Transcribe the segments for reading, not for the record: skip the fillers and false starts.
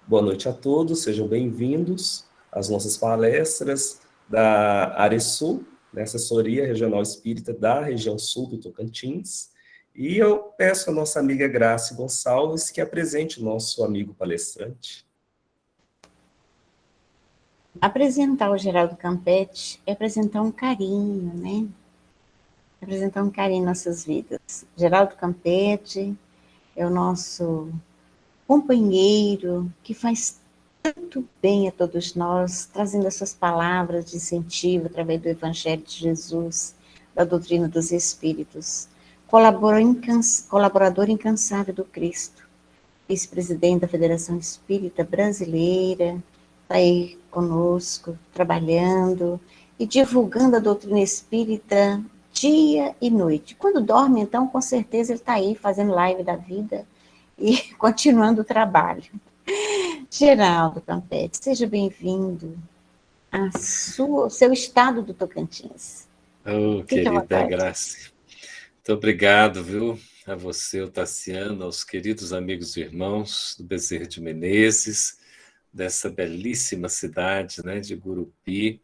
Boa noite a todos, sejam bem-vindos às nossas palestras da área sul, né, Assessoria Regional Espírita da região sul do Tocantins. E eu peço à nossa amiga Grace Gonçalves que apresente o nosso amigo palestrante. Apresentar o Geraldo Campetti é apresentar um carinho, né? Apresentar um carinho em nossas vidas. Geraldo Campetti é o nosso companheiro que faz tanto bem a todos nós, trazendo essas palavras de incentivo através do Evangelho de Jesus, da doutrina dos Espíritos. Colaborador incansável do Cristo, vice-presidente da Federação Espírita Brasileira, está aí conosco, trabalhando e divulgando a doutrina espírita dia e noite. Quando dorme, então, com certeza ele está aí fazendo live da vida e continuando o trabalho. Geraldo Campetti, seja bem-vindo ao seu estado do Tocantins. Oh, querida Grace, muito obrigado, viu? A você, o Tassiano, aos queridos amigos e irmãos do Bezerra de Menezes, dessa belíssima cidade, né, de Gurupi,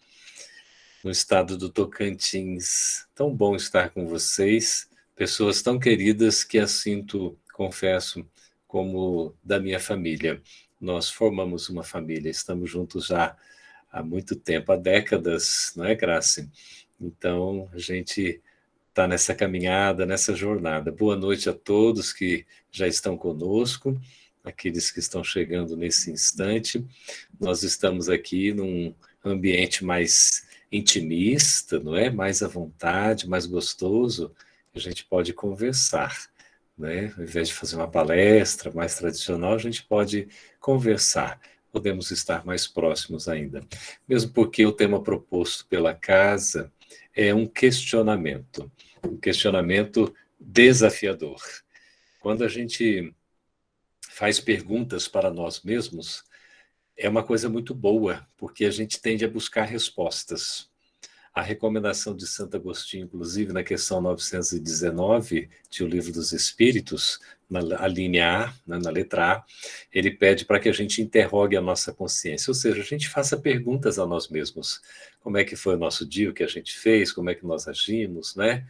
no estado do Tocantins. Tão bom estar com vocês, pessoas tão queridas que as sinto, confesso, como da minha família. Nós formamos uma família, estamos juntos já há muito tempo, há décadas, não é, Grace? Então, a gente está nessa caminhada, nessa jornada. Boa noite a todos que já estão conosco, aqueles que estão chegando nesse instante. Nós estamos aqui num ambiente mais intimista, não é? Mais à vontade, mais gostoso, a gente pode conversar, né? Ao invés de fazer uma palestra mais tradicional, a gente pode conversar. Podemos estar mais próximos ainda. Mesmo porque o tema proposto pela casa é um questionamento desafiador. Quando a gente faz perguntas para nós mesmos, é uma coisa muito boa, porque a gente tende a buscar respostas. A recomendação de Santo Agostinho, inclusive, na questão 919 de O Livro dos Espíritos, na linha A, na letra A, ele pede para que a gente interrogue a nossa consciência, ou seja, a gente faça perguntas a nós mesmos. Como é que foi o nosso dia, o que a gente fez, como é que nós agimos, né?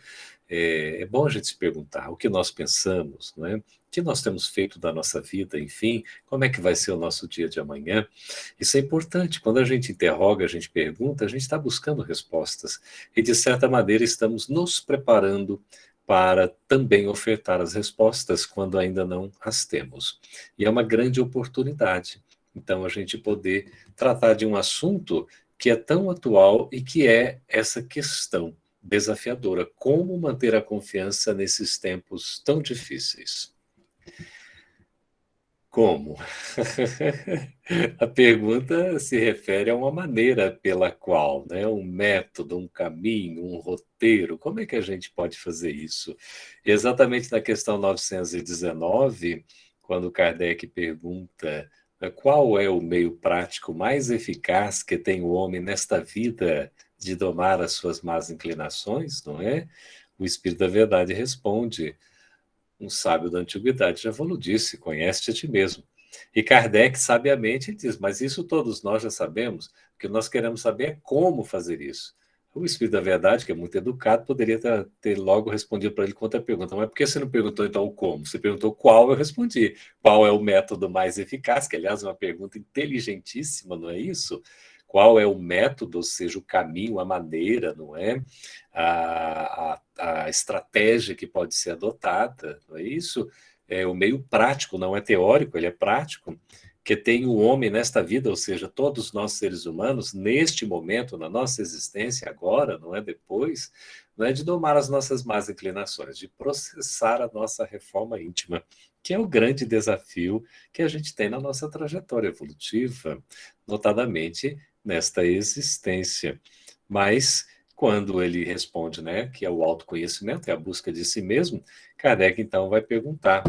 É bom a gente se perguntar o que nós pensamos, não é? O que nós temos feito da nossa vida, enfim, como é que vai ser o nosso dia de amanhã. Isso é importante. Quando a gente interroga, a gente pergunta, a gente está buscando respostas. E, de certa maneira, estamos nos preparando para também ofertar as respostas quando ainda não as temos. E é uma grande oportunidade. Então, a gente poder tratar de um assunto que é tão atual e que é essa questão desafiadora. Como manter a confiança nesses tempos tão difíceis? Como? A pergunta se refere a uma maneira pela qual, né? Um método, um caminho, um roteiro. Como é que a gente pode fazer isso? Exatamente na questão 919, quando Kardec pergunta qual é o meio prático mais eficaz que tem o homem nesta vida de domar as suas más inclinações, não é? O Espírito da Verdade responde: um sábio da antiguidade já vos disse, conhece-te a ti mesmo. E Kardec, sabiamente, diz, mas isso todos nós já sabemos, o que nós queremos saber é como fazer isso. O Espírito da Verdade, que é muito educado, poderia ter logo respondido para ele com outra pergunta, mas por que você não perguntou então o como? Você perguntou qual, eu respondi. Qual é o método mais eficaz? Que, aliás, é uma pergunta inteligentíssima, não é isso? Qual é o método, ou seja, o caminho, a maneira, não é? A estratégia que pode ser adotada, não é isso? É o meio prático, não é teórico, ele é prático, que tem o homem nesta vida, ou seja, todos nós seres humanos, neste momento, na nossa existência, agora, não é depois, não é de domar as nossas más inclinações, de processar a nossa reforma íntima, que é o grande desafio que a gente tem na nossa trajetória evolutiva, notadamente nesta existência. Mas quando ele responde, né, que é o autoconhecimento, é a busca de si mesmo, Kardec então vai perguntar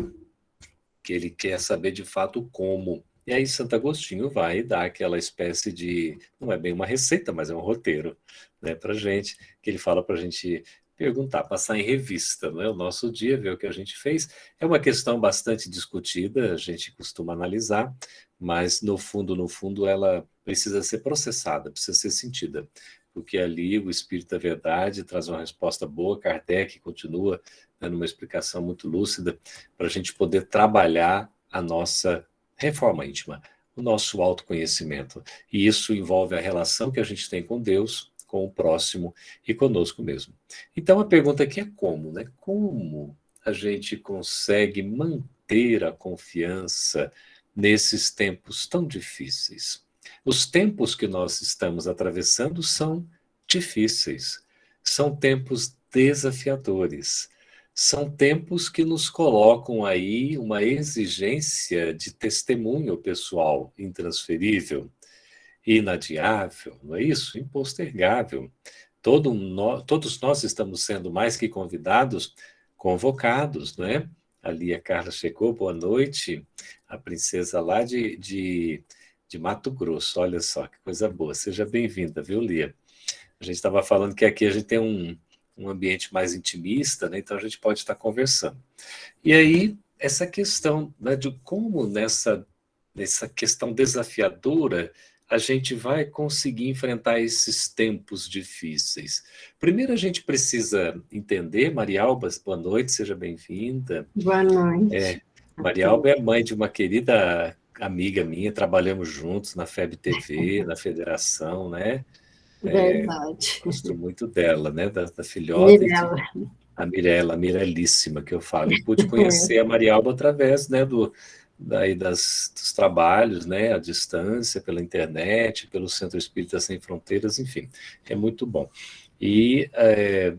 que ele quer saber de fato como. E aí Santo Agostinho vai dar aquela espécie de, não é bem uma receita, mas é um roteiro, né, para gente, que ele fala para a gente perguntar, passar em revista, não é? O nosso dia, ver o que a gente fez. É uma questão bastante discutida, a gente costuma analisar, mas no fundo, ela precisa ser processada, precisa ser sentida, porque ali o Espírito da Verdade traz uma resposta boa, Kardec continua dando uma explicação muito lúcida para a gente poder trabalhar a nossa reforma íntima, o nosso autoconhecimento. E isso envolve a relação que a gente tem com Deus, com o próximo e conosco mesmo. Então a pergunta aqui é como, né? Como a gente consegue manter a confiança nesses tempos tão difíceis? Os tempos que nós estamos atravessando são difíceis, são tempos desafiadores, são tempos que nos colocam aí uma exigência de testemunho pessoal intransferível, inadiável, não é isso? Impostergável. Todos nós estamos sendo mais que convidados, convocados, não é? Ali a Carla chegou, boa noite, a princesa lá de Mato Grosso, olha só que coisa boa, seja bem-vinda, viu, Lia? A gente estava falando que aqui a gente tem um ambiente mais intimista, né? Então a gente pode estar conversando. E aí, essa questão, né, de como nessa questão desafiadora a gente vai conseguir enfrentar esses tempos difíceis. Primeiro a gente precisa entender, Marialba, boa noite, seja bem-vinda. Boa noite. Marialba é mãe de uma querida amiga minha, trabalhamos juntos na FEB TV, na federação, né? Verdade. Gosto muito dela, né? Da filhota. Mirela. A Mirela, a Mirelíssima, que eu falo. E pude conhecer a Marialba através, né, dos trabalhos, né, à distância, pela internet, pelo Centro Espírita Sem Fronteiras, enfim, é muito bom.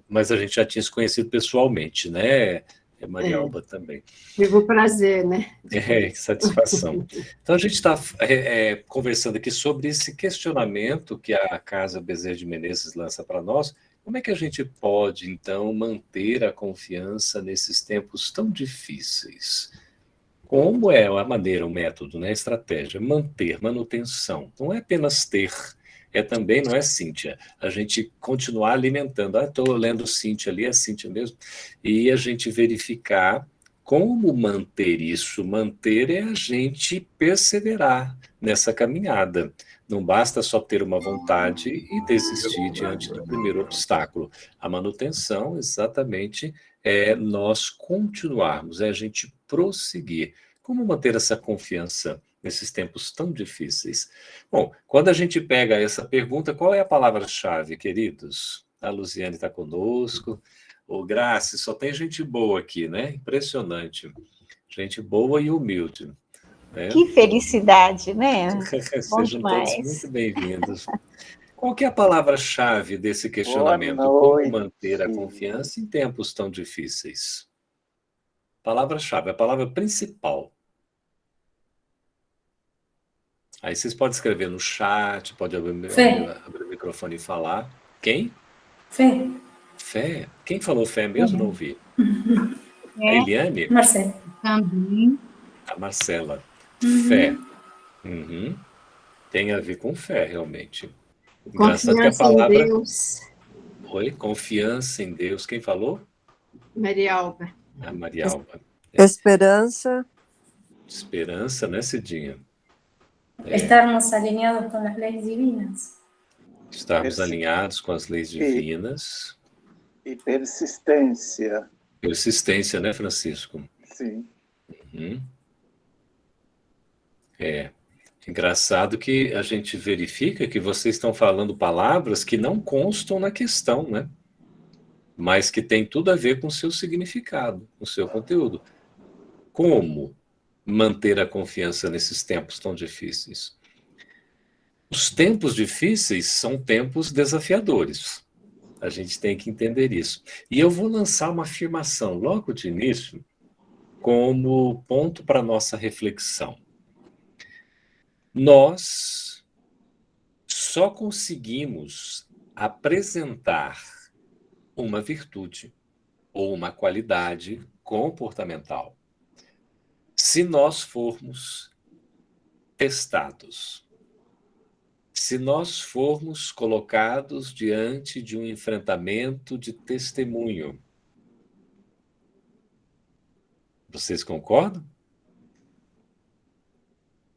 Mas a gente já tinha se conhecido pessoalmente, né, Marialba também. Tive o prazer, né? Que satisfação. Então a gente está conversando aqui sobre esse questionamento que a Casa Bezerra de Menezes lança para nós. Como é que a gente pode, então, manter a confiança nesses tempos tão difíceis? Como é a maneira, o método, né, a estratégia? Manter, manutenção. Não é apenas ter, também, não é, Cíntia? A gente continuar alimentando. Estou lendo Cíntia ali, é Cíntia mesmo. E a gente verificar como manter isso. Manter é a gente perseverar nessa caminhada. Não basta só ter uma vontade e desistir diante do primeiro obstáculo. A manutenção, exatamente, é nós continuarmos, é a gente prosseguir. Como manter essa confiança nesses tempos tão difíceis? Bom, quando a gente pega essa pergunta, qual é a palavra-chave, queridos? A Luziane está conosco. O Grace, só tem gente boa aqui, né? Impressionante. Gente boa e humilde. Né? Que felicidade, né? Sejam todos muito bem-vindos. Qual que é a palavra-chave desse questionamento? Como manter a confiança em tempos tão difíceis? Palavra-chave, a palavra principal. Aí vocês podem escrever no chat, pode abrir o microfone e falar. Quem? Fé. Fé? Quem falou fé mesmo? Não ouvi. A Eliane? Marcela. Também. A Marcela. Fé. Uhum. Tem a ver com fé, realmente. Engraçado que a palavra... em Deus. Oi? Confiança em Deus. Quem falou? Marialba. A Marialba. Esperança. Esperança, né, Cidinha? Estarmos alinhados com as leis divinas. Estarmos alinhados com as leis divinas. E persistência. Persistência, né, Francisco? Sim. Uhum. Engraçado que a gente verifica que vocês estão falando palavras que não constam na questão, né? Mas que tem tudo a ver com o seu significado, com o seu conteúdo. Como manter a confiança nesses tempos tão difíceis? Os tempos difíceis são tempos desafiadores. A gente tem que entender isso. E eu vou lançar uma afirmação logo de início, como ponto para a nossa reflexão. Nós só conseguimos apresentar uma virtude ou uma qualidade comportamental se nós formos testados, se nós formos colocados diante de um enfrentamento de testemunho. Vocês concordam?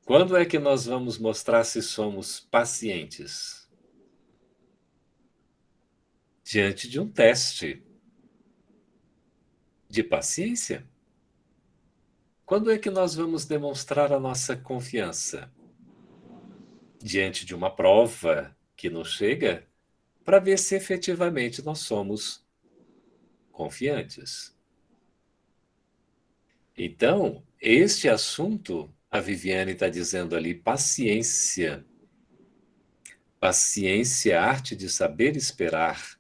Quando é que nós vamos mostrar se somos pacientes? Diante de um teste de paciência. Quando é que nós vamos demonstrar a nossa confiança? Diante de uma prova que nos chega, para ver se efetivamente nós somos confiantes. Então, este assunto, a Viviane está dizendo ali, paciência. Paciência, arte de saber esperar.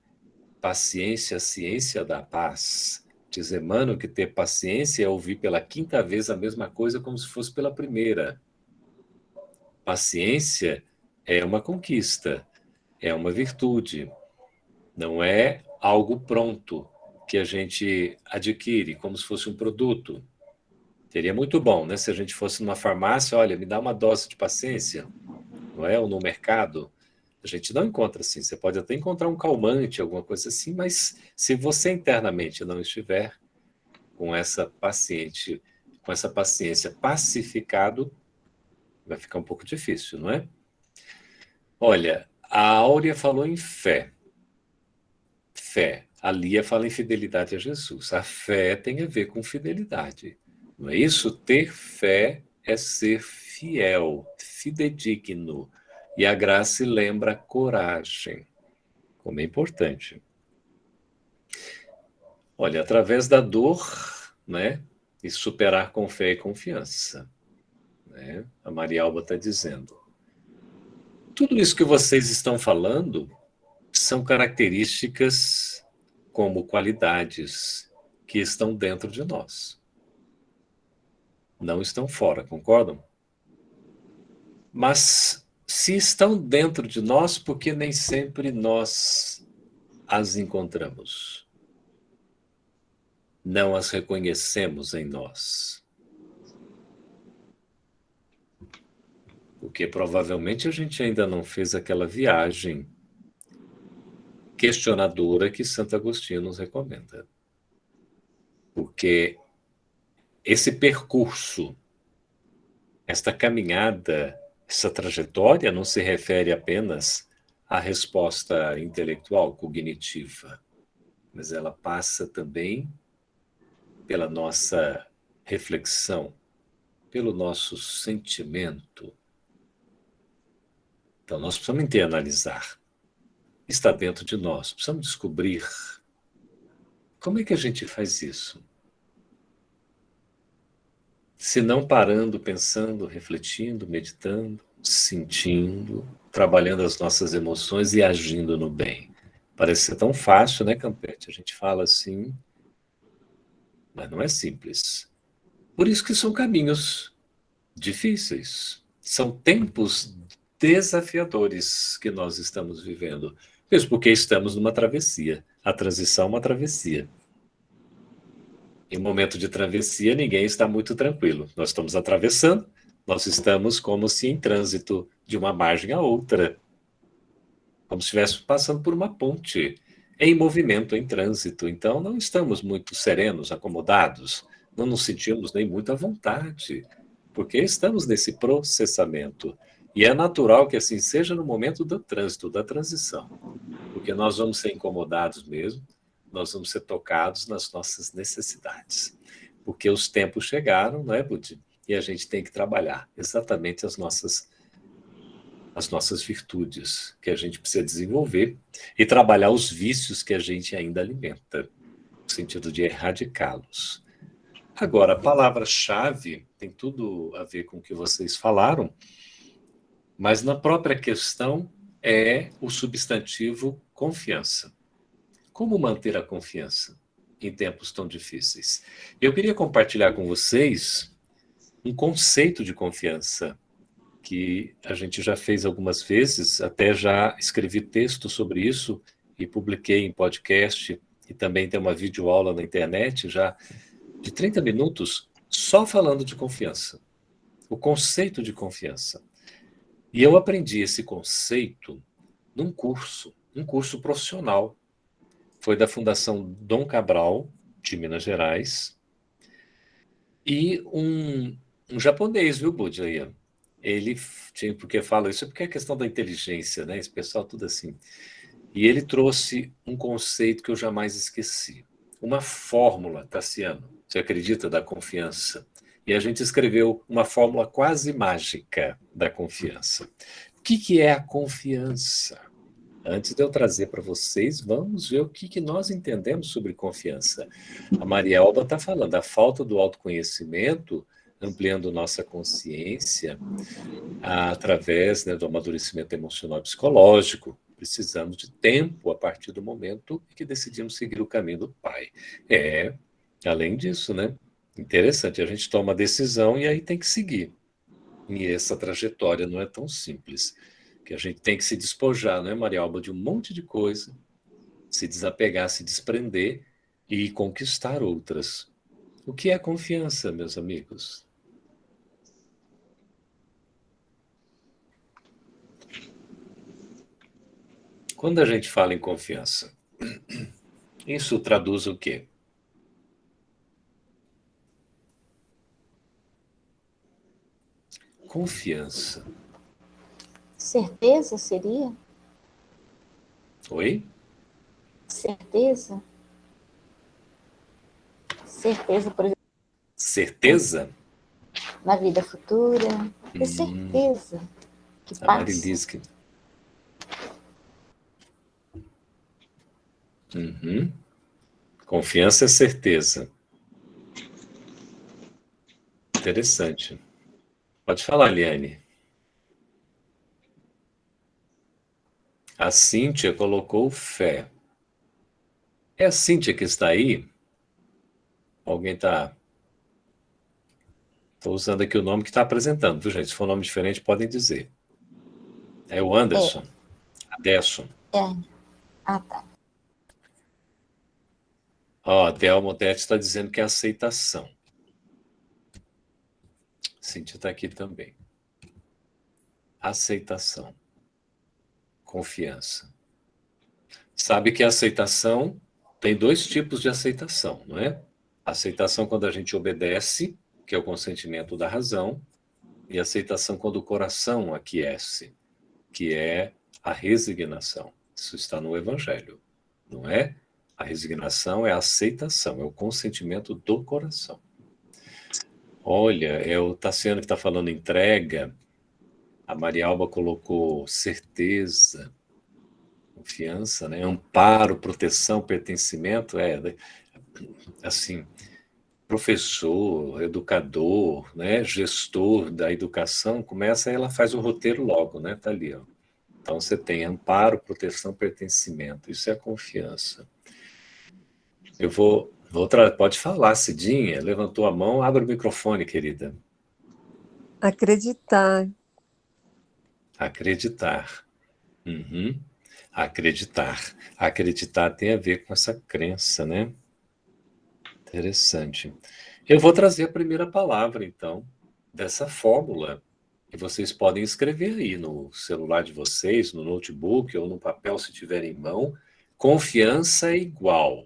Paciência, ciência da paz. Diz Emmanuel que ter paciência é ouvir pela quinta vez a mesma coisa como se fosse pela primeira. Paciência é uma conquista, é uma virtude. Não é algo pronto que a gente adquire como se fosse um produto. Seria muito bom, né? Se a gente fosse numa farmácia, olha, me dá uma dose de paciência, não é? Ou no mercado. A gente não encontra assim. Você pode até encontrar um calmante, alguma coisa assim, mas se você internamente não estiver com essa paciência pacificado, vai ficar um pouco difícil, não é? Olha, a Áurea falou em fé. Fé. A Lia fala em fidelidade a Jesus. A fé tem a ver com fidelidade. Não é isso? Ter fé é ser fiel, fidedigno. E a graça lembra coragem, como é importante. Olha, através da dor, né? E superar com fé e confiança. Né? A Maria Alba está dizendo. Tudo isso que vocês estão falando são características como qualidades que estão dentro de nós. Não estão fora, concordam? Mas se estão dentro de nós, porque nem sempre nós as encontramos. Não as reconhecemos em nós. Porque provavelmente a gente ainda não fez aquela viagem questionadora que Santo Agostinho nos recomenda. Porque esse percurso, esta caminhada, essa trajetória não se refere apenas à resposta intelectual, cognitiva, mas ela passa também pela nossa reflexão, pelo nosso sentimento. Então, nós precisamos analisar. Está dentro de nós, precisamos descobrir. Como é que a gente faz isso? Se não parando, pensando, refletindo, meditando, sentindo, trabalhando as nossas emoções e agindo no bem. Parece ser tão fácil, né, Campete? A gente fala assim, mas não é simples. Por isso que são caminhos difíceis. São tempos desafiadores que nós estamos vivendo. Mesmo porque estamos numa travessia. A transição é uma travessia. Em momento de travessia, ninguém está muito tranquilo. Nós estamos atravessando, nós estamos como se em trânsito de uma margem a outra. Como se estivéssemos passando por uma ponte, em movimento, em trânsito. Então, não estamos muito serenos, acomodados, não nos sentimos nem muito à vontade, porque estamos nesse processamento. E é natural que assim seja no momento do trânsito, da transição, porque nós vamos ser incomodados mesmo, nós vamos ser tocados nas nossas necessidades. Porque os tempos chegaram, não é, Budi? E a gente tem que trabalhar exatamente as nossas virtudes que a gente precisa desenvolver e trabalhar os vícios que a gente ainda alimenta, no sentido de erradicá-los. Agora, a palavra-chave tem tudo a ver com o que vocês falaram, mas na própria questão é o substantivo confiança. Como manter a confiança em tempos tão difíceis? Eu queria compartilhar com vocês um conceito de confiança que a gente já fez algumas vezes, até já escrevi texto sobre isso e publiquei em podcast e também tem uma videoaula na internet já de 30 minutos só falando de confiança. O conceito de confiança. E eu aprendi esse conceito num curso, um curso profissional. Foi da Fundação Dom Cabral, de Minas Gerais, e um japonês, viu, Budi, aí, ele tinha, porque fala isso, porque é questão da inteligência, né? Esse pessoal tudo assim. E ele trouxe um conceito que eu jamais esqueci. Uma fórmula, Tassiano, você acredita, da confiança? E a gente escreveu uma fórmula quase mágica da confiança. O que é a confiança? Antes de eu trazer para vocês, vamos ver o que nós entendemos sobre confiança. A Maria Alba está falando, a falta do autoconhecimento, ampliando nossa consciência através, né, do amadurecimento emocional e psicológico. Precisamos de tempo a partir do momento em que decidimos seguir o caminho do Pai. Além disso, né? Interessante, a gente toma a decisão e aí tem que seguir. E essa trajetória não é tão simples, que a gente tem que se despojar, não é, Maria Alba, de um monte de coisa, se desapegar, se desprender e conquistar outras. O que é confiança, meus amigos? Quando a gente fala em confiança, isso traduz o quê? Confiança. Certeza seria? Oi? Certeza? Certeza, por exemplo, Certeza? na vida futura. Ter certeza que A passa. Marilis que... Confiança é certeza. Interessante. Pode falar, Liane. A Cíntia colocou fé. É a Cíntia que está aí? Alguém está... Estou usando aqui o nome que está apresentando, viu, gente? Se for um nome diferente, podem dizer. É o Anderson. Aderson. Ah, tá. Ó, a Thelma Odete está dizendo que é aceitação. Cíntia está aqui também. Aceitação. Confiança. Sabe que a aceitação tem dois tipos de aceitação, não é? Aceitação quando a gente obedece, que é o consentimento da razão, e aceitação quando o coração aquece, que é a resignação. Isso está no Evangelho, não é? A resignação é a aceitação, é o consentimento do coração. Olha, é o Tassiano que está falando entrega, a Maria Alba colocou certeza, confiança, né? Amparo, proteção, pertencimento, assim, professor, educador, né? Gestor da educação, ela faz o roteiro logo, né? Tá ali, ó. Então você tem amparo, proteção, pertencimento, isso é confiança. Eu pode falar, Cidinha, levantou a mão, abre o microfone, querida. Acreditar. Acreditar. Acreditar. Acreditar tem a ver com essa crença, né? Interessante. Eu vou trazer a primeira palavra, então, dessa fórmula, que vocês podem escrever aí no celular de vocês, no notebook ou no papel, se tiverem em mão. Confiança é igual.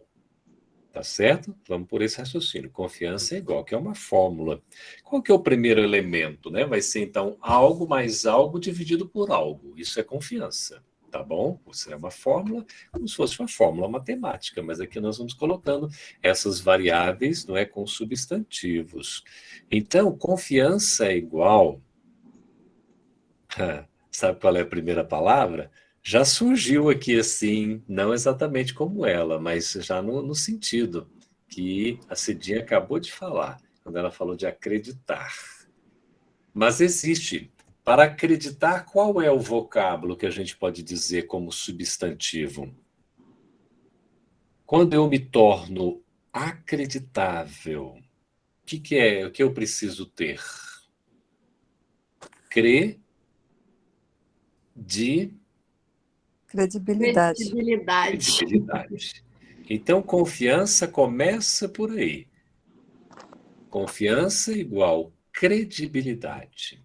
Tá certo? Vamos por esse raciocínio. Confiança é igual, que é uma fórmula. Qual que é o primeiro elemento, né? Vai ser, então, algo mais algo dividido por algo. Isso é confiança, tá bom? Isso é uma fórmula, como se fosse uma fórmula matemática, mas aqui nós vamos colocando essas variáveis, não é, com substantivos. Então, confiança é igual... Sabe qual é a primeira palavra? Já surgiu aqui assim, não exatamente como ela, mas já no sentido que a Cidinha acabou de falar, quando ela falou de acreditar. Mas existe. Para acreditar, qual é o vocábulo que a gente pode dizer como substantivo? Quando eu me torno acreditável, o que é? O que eu preciso ter? Credibilidade. Credibilidade. Então, confiança começa por aí. Confiança igual credibilidade.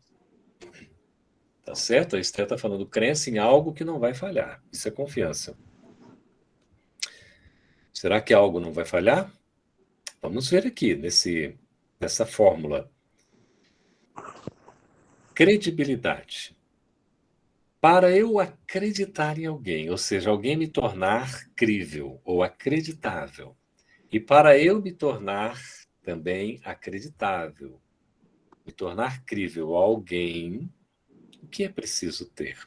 Tá certo? A Esther está falando crença em algo que não vai falhar. Isso é confiança. Será que algo não vai falhar? Vamos ver aqui nessa fórmula. Credibilidade. Para eu acreditar em alguém, ou seja, alguém me tornar crível ou acreditável, e para eu me tornar também acreditável, me tornar crível a alguém, o que é preciso ter?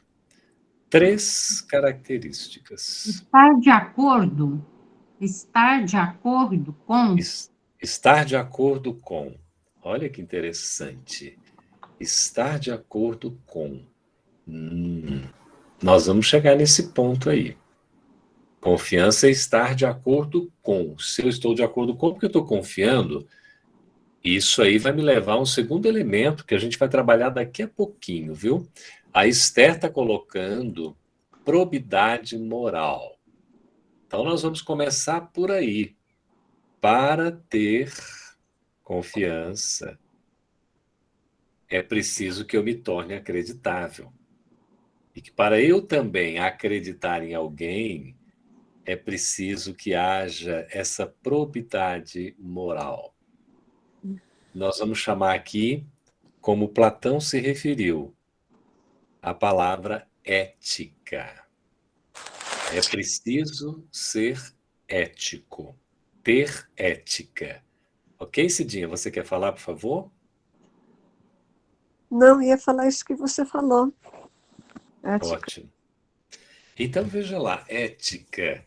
3 características. Estar de acordo com. Estar de acordo com. Olha que interessante. Estar de acordo com. Nós vamos chegar nesse ponto aí. Confiança é estar de acordo com. Se eu estou de acordo com, porque eu estou confiando, isso aí vai me levar a um segundo elemento que a gente vai trabalhar daqui a pouquinho, viu? A Esther está colocando probidade moral. Então, nós vamos começar por aí. Para ter confiança, é preciso que eu me torne acreditável. E que para eu também acreditar em alguém, é preciso que haja essa probidade moral. Nós vamos chamar aqui, como Platão se referiu, a palavra ética. É preciso ser ético, ter ética. Ok, Cidinha? Você quer falar, por favor? Não, ia falar isso que você falou. Ética. Ótimo. Então, veja lá, ética.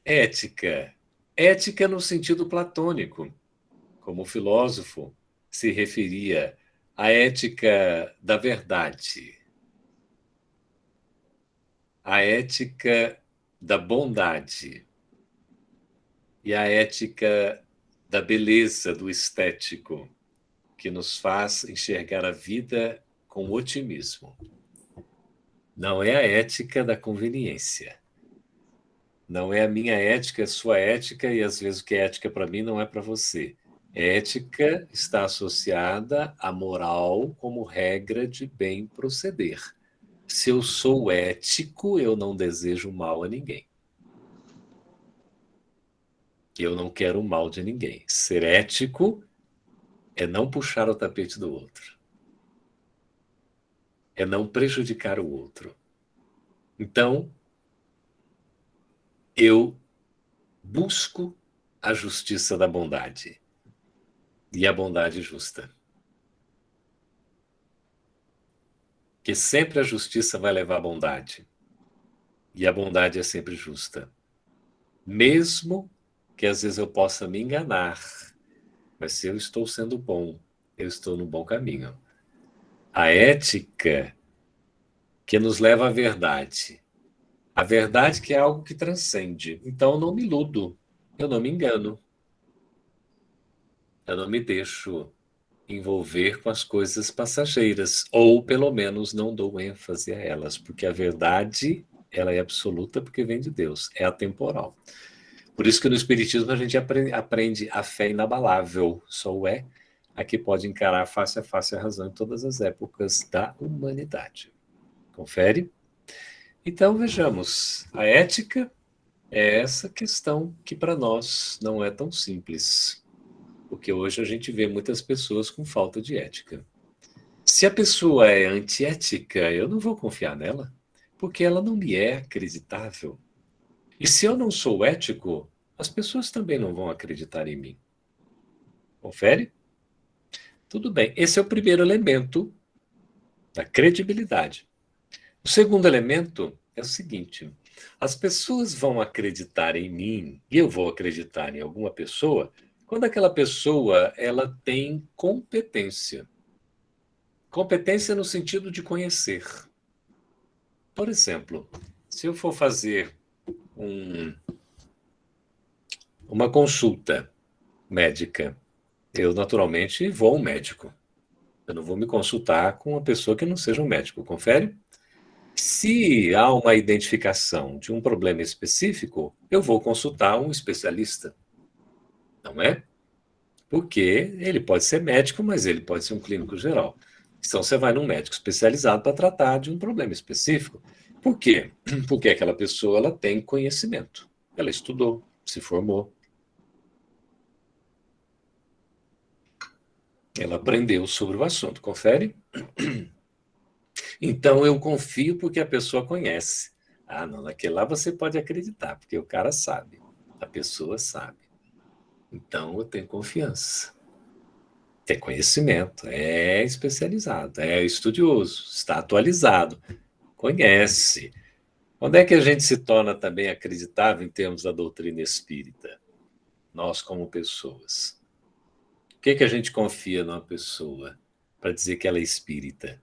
Ética. Ética no sentido platônico, como o filósofo se referia à ética da verdade, à ética da bondade e à ética da beleza, do estético, que nos faz enxergar a vida com otimismo. Não é a ética da conveniência. Não é a minha ética, é a sua ética, e às vezes o que é ética para mim não é para você. Ética está associada à moral como regra de bem proceder. Se eu sou ético, eu não desejo mal a ninguém. Eu não quero o mal de ninguém. Ser ético é não puxar o tapete do outro. É não prejudicar o outro. Então, eu busco a justiça da bondade e a bondade justa. Que sempre a justiça vai levar à bondade e a bondade é sempre justa. Mesmo que às vezes eu possa me enganar, mas se eu estou sendo bom, eu estou no bom caminho. A ética que nos leva à verdade. A verdade que é algo que transcende. Então eu não me iludo, eu não me engano. Eu não me deixo envolver com as coisas passageiras, ou pelo menos não dou ênfase a elas, porque a verdade, ela é absoluta porque vem de Deus, é atemporal. Por isso que no Espiritismo a gente aprende a fé inabalável, só o é a que pode encarar face a face a razão em todas as épocas da humanidade. Confere? Então vejamos, a ética é essa questão que para nós não é tão simples, porque hoje a gente vê muitas pessoas com falta de ética. Se a pessoa é antiética, eu não vou confiar nela, porque ela não me é acreditável. E se eu não sou ético, as pessoas também não vão acreditar em mim. Confere? Tudo bem, esse é o primeiro elemento da credibilidade. O segundo elemento é o seguinte: as pessoas vão acreditar em mim, e eu vou acreditar em alguma pessoa, quando aquela pessoa ela tem competência. Competência no sentido de conhecer. Por exemplo, se eu for fazer uma consulta médica, eu naturalmente vou ao médico. Eu não vou me consultar com uma pessoa que não seja um médico, confere? Se há uma identificação de um problema específico, eu vou consultar um especialista. Não é? Porque ele pode ser médico, mas ele pode ser um clínico geral. Então, você vai num médico especializado para tratar de um problema específico. Por quê? Porque aquela pessoa ela tem conhecimento. Ela estudou, se formou. Ela aprendeu sobre o assunto. Confere? Então, eu confio porque a pessoa conhece. Ah, não, naquele lá você pode acreditar, porque o cara sabe. A pessoa sabe. Então, eu tenho confiança. Tem conhecimento, é especializado, é estudioso, está atualizado, conhece. Onde é que a gente se torna também acreditável em termos da doutrina espírita? Nós, como pessoas. O que a gente confia numa pessoa para dizer que ela é espírita?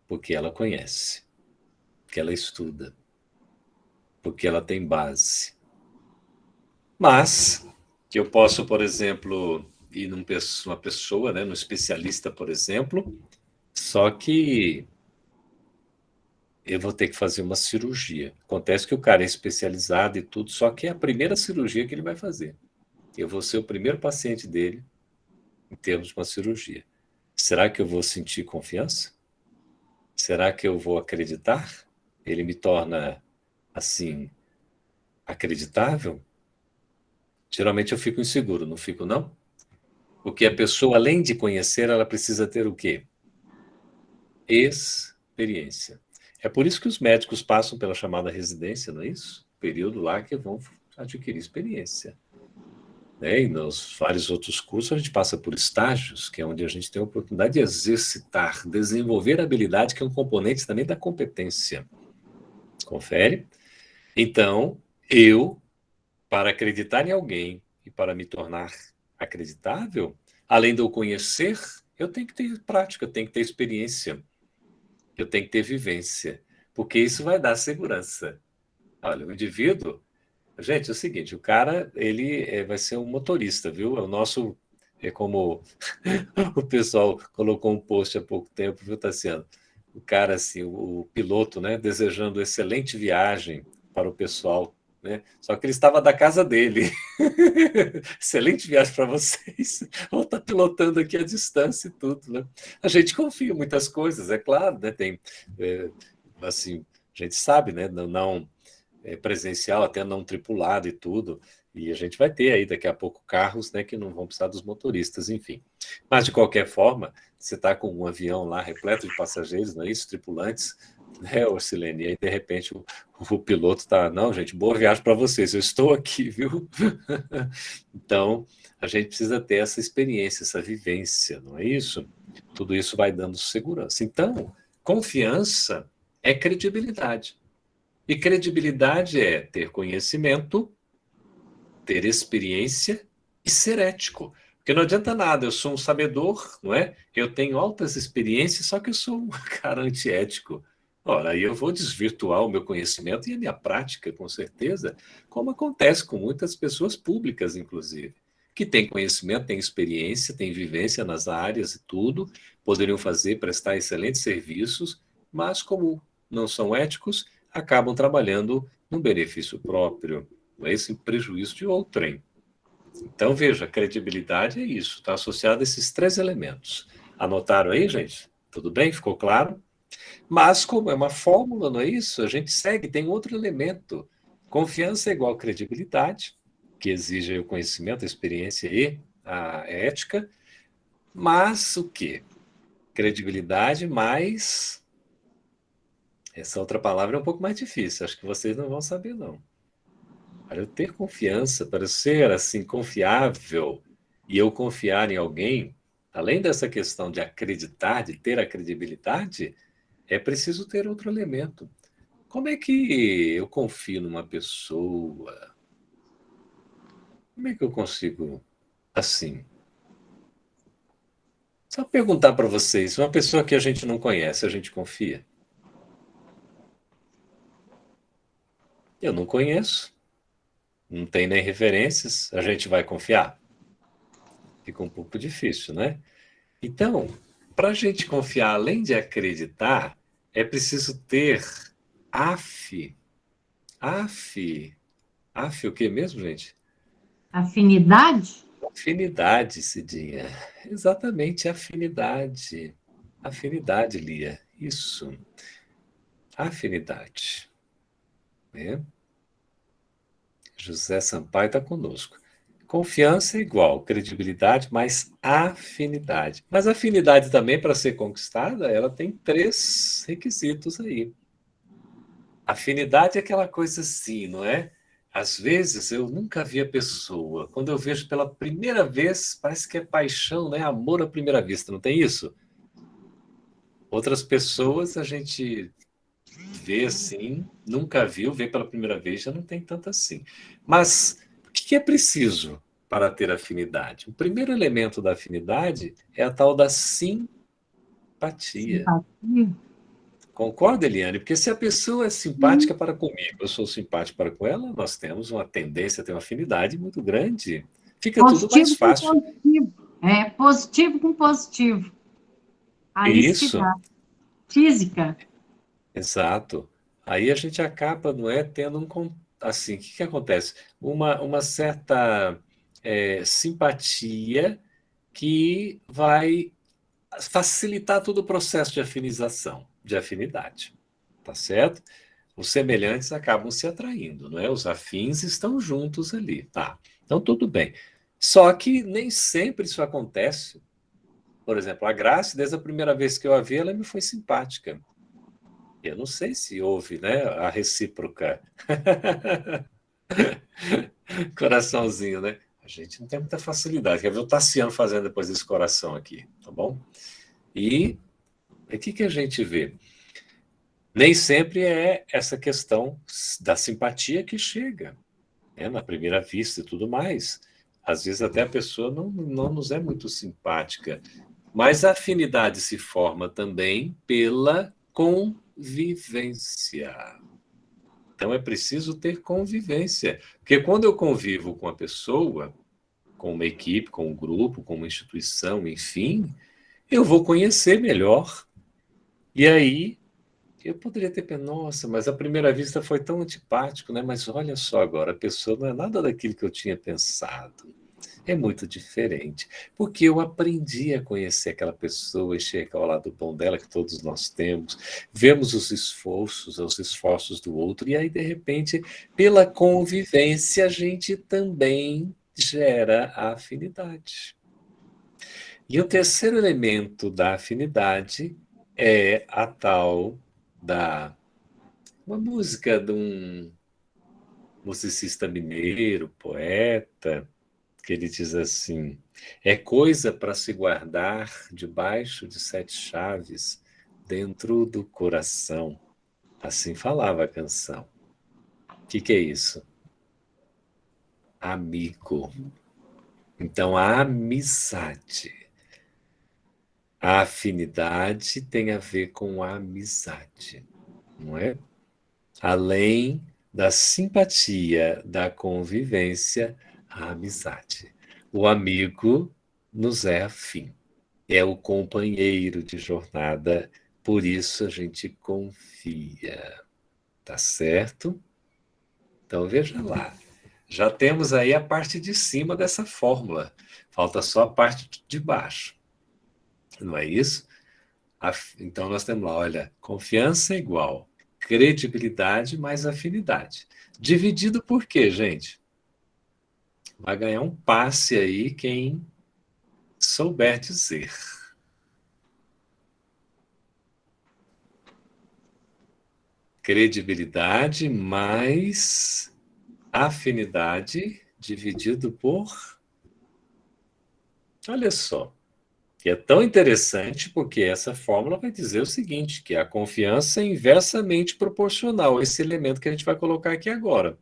Porque ela conhece, porque ela estuda, porque ela tem base. Mas, que eu posso, por exemplo, ir numa pessoa, né, num especialista, por exemplo, só que eu vou ter que fazer uma cirurgia. Acontece que o cara é especializado e tudo, só que é a primeira cirurgia que ele vai fazer. Eu vou ser o primeiro paciente dele em termos de uma cirurgia. Será que eu vou sentir confiança? Será que eu vou acreditar? Ele me torna, assim, acreditável? Geralmente eu fico inseguro, não fico, não? Porque a pessoa, além de conhecer, ela precisa ter o quê? Experiência. É por isso que os médicos passam pela chamada residência, não é isso? Período lá que vão adquirir experiência. Né? E nos vários outros cursos a gente passa por estágios, que é onde a gente tem a oportunidade de exercitar, desenvolver a habilidade, que é um componente também da competência. Confere? Então, para acreditar em alguém e para me tornar acreditável, além de eu conhecer, eu tenho que ter prática, eu tenho que ter experiência, eu tenho que ter vivência, porque isso vai dar segurança. Olha, o indivíduo... Gente, é o seguinte, o cara, ele vai ser um motorista, viu? É o nosso... É como o pessoal colocou um post há pouco tempo, viu, Tassiano? O cara, assim, o piloto, né, desejando excelente viagem para o pessoal, né? Só que ele estava da casa dele. Excelente viagem para vocês. Ou está pilotando aqui à distância e tudo, né? A gente confia em muitas coisas, é claro, né? Tem, assim, a gente sabe, né? Não presencial, até não tripulado e tudo. E a gente vai ter aí daqui a pouco carros, né, que não vão precisar dos motoristas, enfim. Mas, de qualquer forma, você está com um avião lá repleto de passageiros, não é isso? Tripulantes, né, Orsilene? E aí, de repente, o piloto está... Não, gente, boa viagem para vocês, eu estou aqui, viu? Então, a gente precisa ter essa experiência, essa vivência, não é isso? Tudo isso vai dando segurança. Então, confiança é credibilidade. E credibilidade é ter conhecimento, ter experiência e ser ético. Porque não adianta nada, eu sou um sabedor, não é? Eu tenho altas experiências, só que eu sou um cara antiético. Ora, aí eu vou desvirtuar o meu conhecimento e a minha prática, com certeza, como acontece com muitas pessoas públicas, inclusive, que têm conhecimento, têm experiência, têm vivência nas áreas e tudo, poderiam prestar excelentes serviços, mas como não são éticos, acabam trabalhando no benefício próprio, esse prejuízo de outrem. Então, veja, credibilidade é isso, está associado a esses 3 elementos. Anotaram aí, gente? Tudo bem? Ficou claro? Mas, como é uma fórmula, não é isso? A gente segue, tem outro elemento. Confiança é igual a credibilidade, que exige o conhecimento, a experiência e a ética, mas o quê? Credibilidade mais... Essa outra palavra é um pouco mais difícil, acho que vocês não vão saber, não. Para eu ter confiança, para eu ser assim confiável e eu confiar em alguém, além dessa questão de acreditar, de ter a credibilidade, é preciso ter outro elemento. Como é que eu confio numa pessoa? Como é que eu consigo, assim? Só perguntar para vocês, uma pessoa que a gente não conhece, a gente confia? Eu não conheço, não tem nem referências, a gente vai confiar? Fica um pouco difícil, né? Então, para a gente confiar, além de acreditar, é preciso ter af o que mesmo, gente? Afinidade? Afinidade, Cidinha. Exatamente, afinidade. Afinidade, Lia. Isso. Afinidade. Né? José Sampaio está conosco. Confiança é igual, credibilidade mais afinidade. Mas a afinidade também, para ser conquistada, ela tem 3 requisitos aí. Afinidade é aquela coisa assim, não é? Às vezes eu nunca vi a pessoa. Quando eu vejo pela primeira vez, parece que é paixão, né? Amor à primeira vista, não tem isso? Outras pessoas a gente vê assim, nunca viu, vê pela primeira vez, já não tem tanto assim. Mas o que é preciso para ter afinidade? O primeiro elemento da afinidade é a tal da simpatia. Simpatia. Concorda, Eliane? Porque se a pessoa é simpática para comigo, eu sou simpático para com ela, nós temos uma tendência a ter uma afinidade muito grande. Fica tudo mais Positivo com fácil. positivo. É, positivo com positivo. Aí se Isso, dá. Física. exato. Aí a gente acaba, não é, tendo assim, o que que acontece? Uma certa simpatia que vai facilitar todo o processo de afinização, de afinidade, tá certo? Os semelhantes acabam se atraindo, não é? Os afins estão juntos ali, tá? Então tudo bem. Só que nem sempre isso acontece. Por exemplo, a Grace, desde a primeira vez que eu a vi, ela me foi simpática. Eu não sei se houve, né, a recíproca. Coraçãozinho, né? A gente não tem muita facilidade. Quer ver o Tassiano fazendo depois desse coração aqui, tá bom? E o que a gente vê? Nem sempre é essa questão da simpatia que chega, né, na primeira vista e tudo mais. Às vezes até a pessoa não nos é muito simpática, mas a afinidade se forma também pela convivência. Então é preciso ter convivência, porque quando eu convivo com a pessoa, com uma equipe, com um grupo, com uma instituição, enfim, eu vou conhecer melhor. E aí eu poderia ter pensado, nossa, mas à primeira vista foi tão antipático, né? Mas olha só agora, a pessoa não é nada daquilo que eu tinha pensado. É muito diferente, porque eu aprendi a conhecer aquela pessoa, enxergar o lado bom dela, que todos nós temos, vemos os esforços do outro, e aí, de repente, pela convivência, a gente também gera a afinidade. E o terceiro elemento da afinidade é a tal da uma música de um musicista mineiro, poeta, que ele diz assim: é coisa para se guardar debaixo de 7 chaves, dentro do coração. Assim falava a canção. O que é isso? Amigo. Então, a amizade. A afinidade tem a ver com a amizade, não é? Além da simpatia, da convivência, a amizade. O amigo nos é afim, é o companheiro de jornada, por isso a gente confia, tá certo? Então veja lá, já temos aí a parte de cima dessa fórmula, falta só a parte de baixo, não é isso? Então nós temos lá, olha, confiança é igual credibilidade mais afinidade. Dividido por quê, gente? Vai ganhar um passe aí quem souber dizer. Credibilidade mais afinidade dividido por... Olha só. E é tão interessante porque essa fórmula vai dizer o seguinte, que a confiança é inversamente proporcional a esse elemento que a gente vai colocar aqui agora.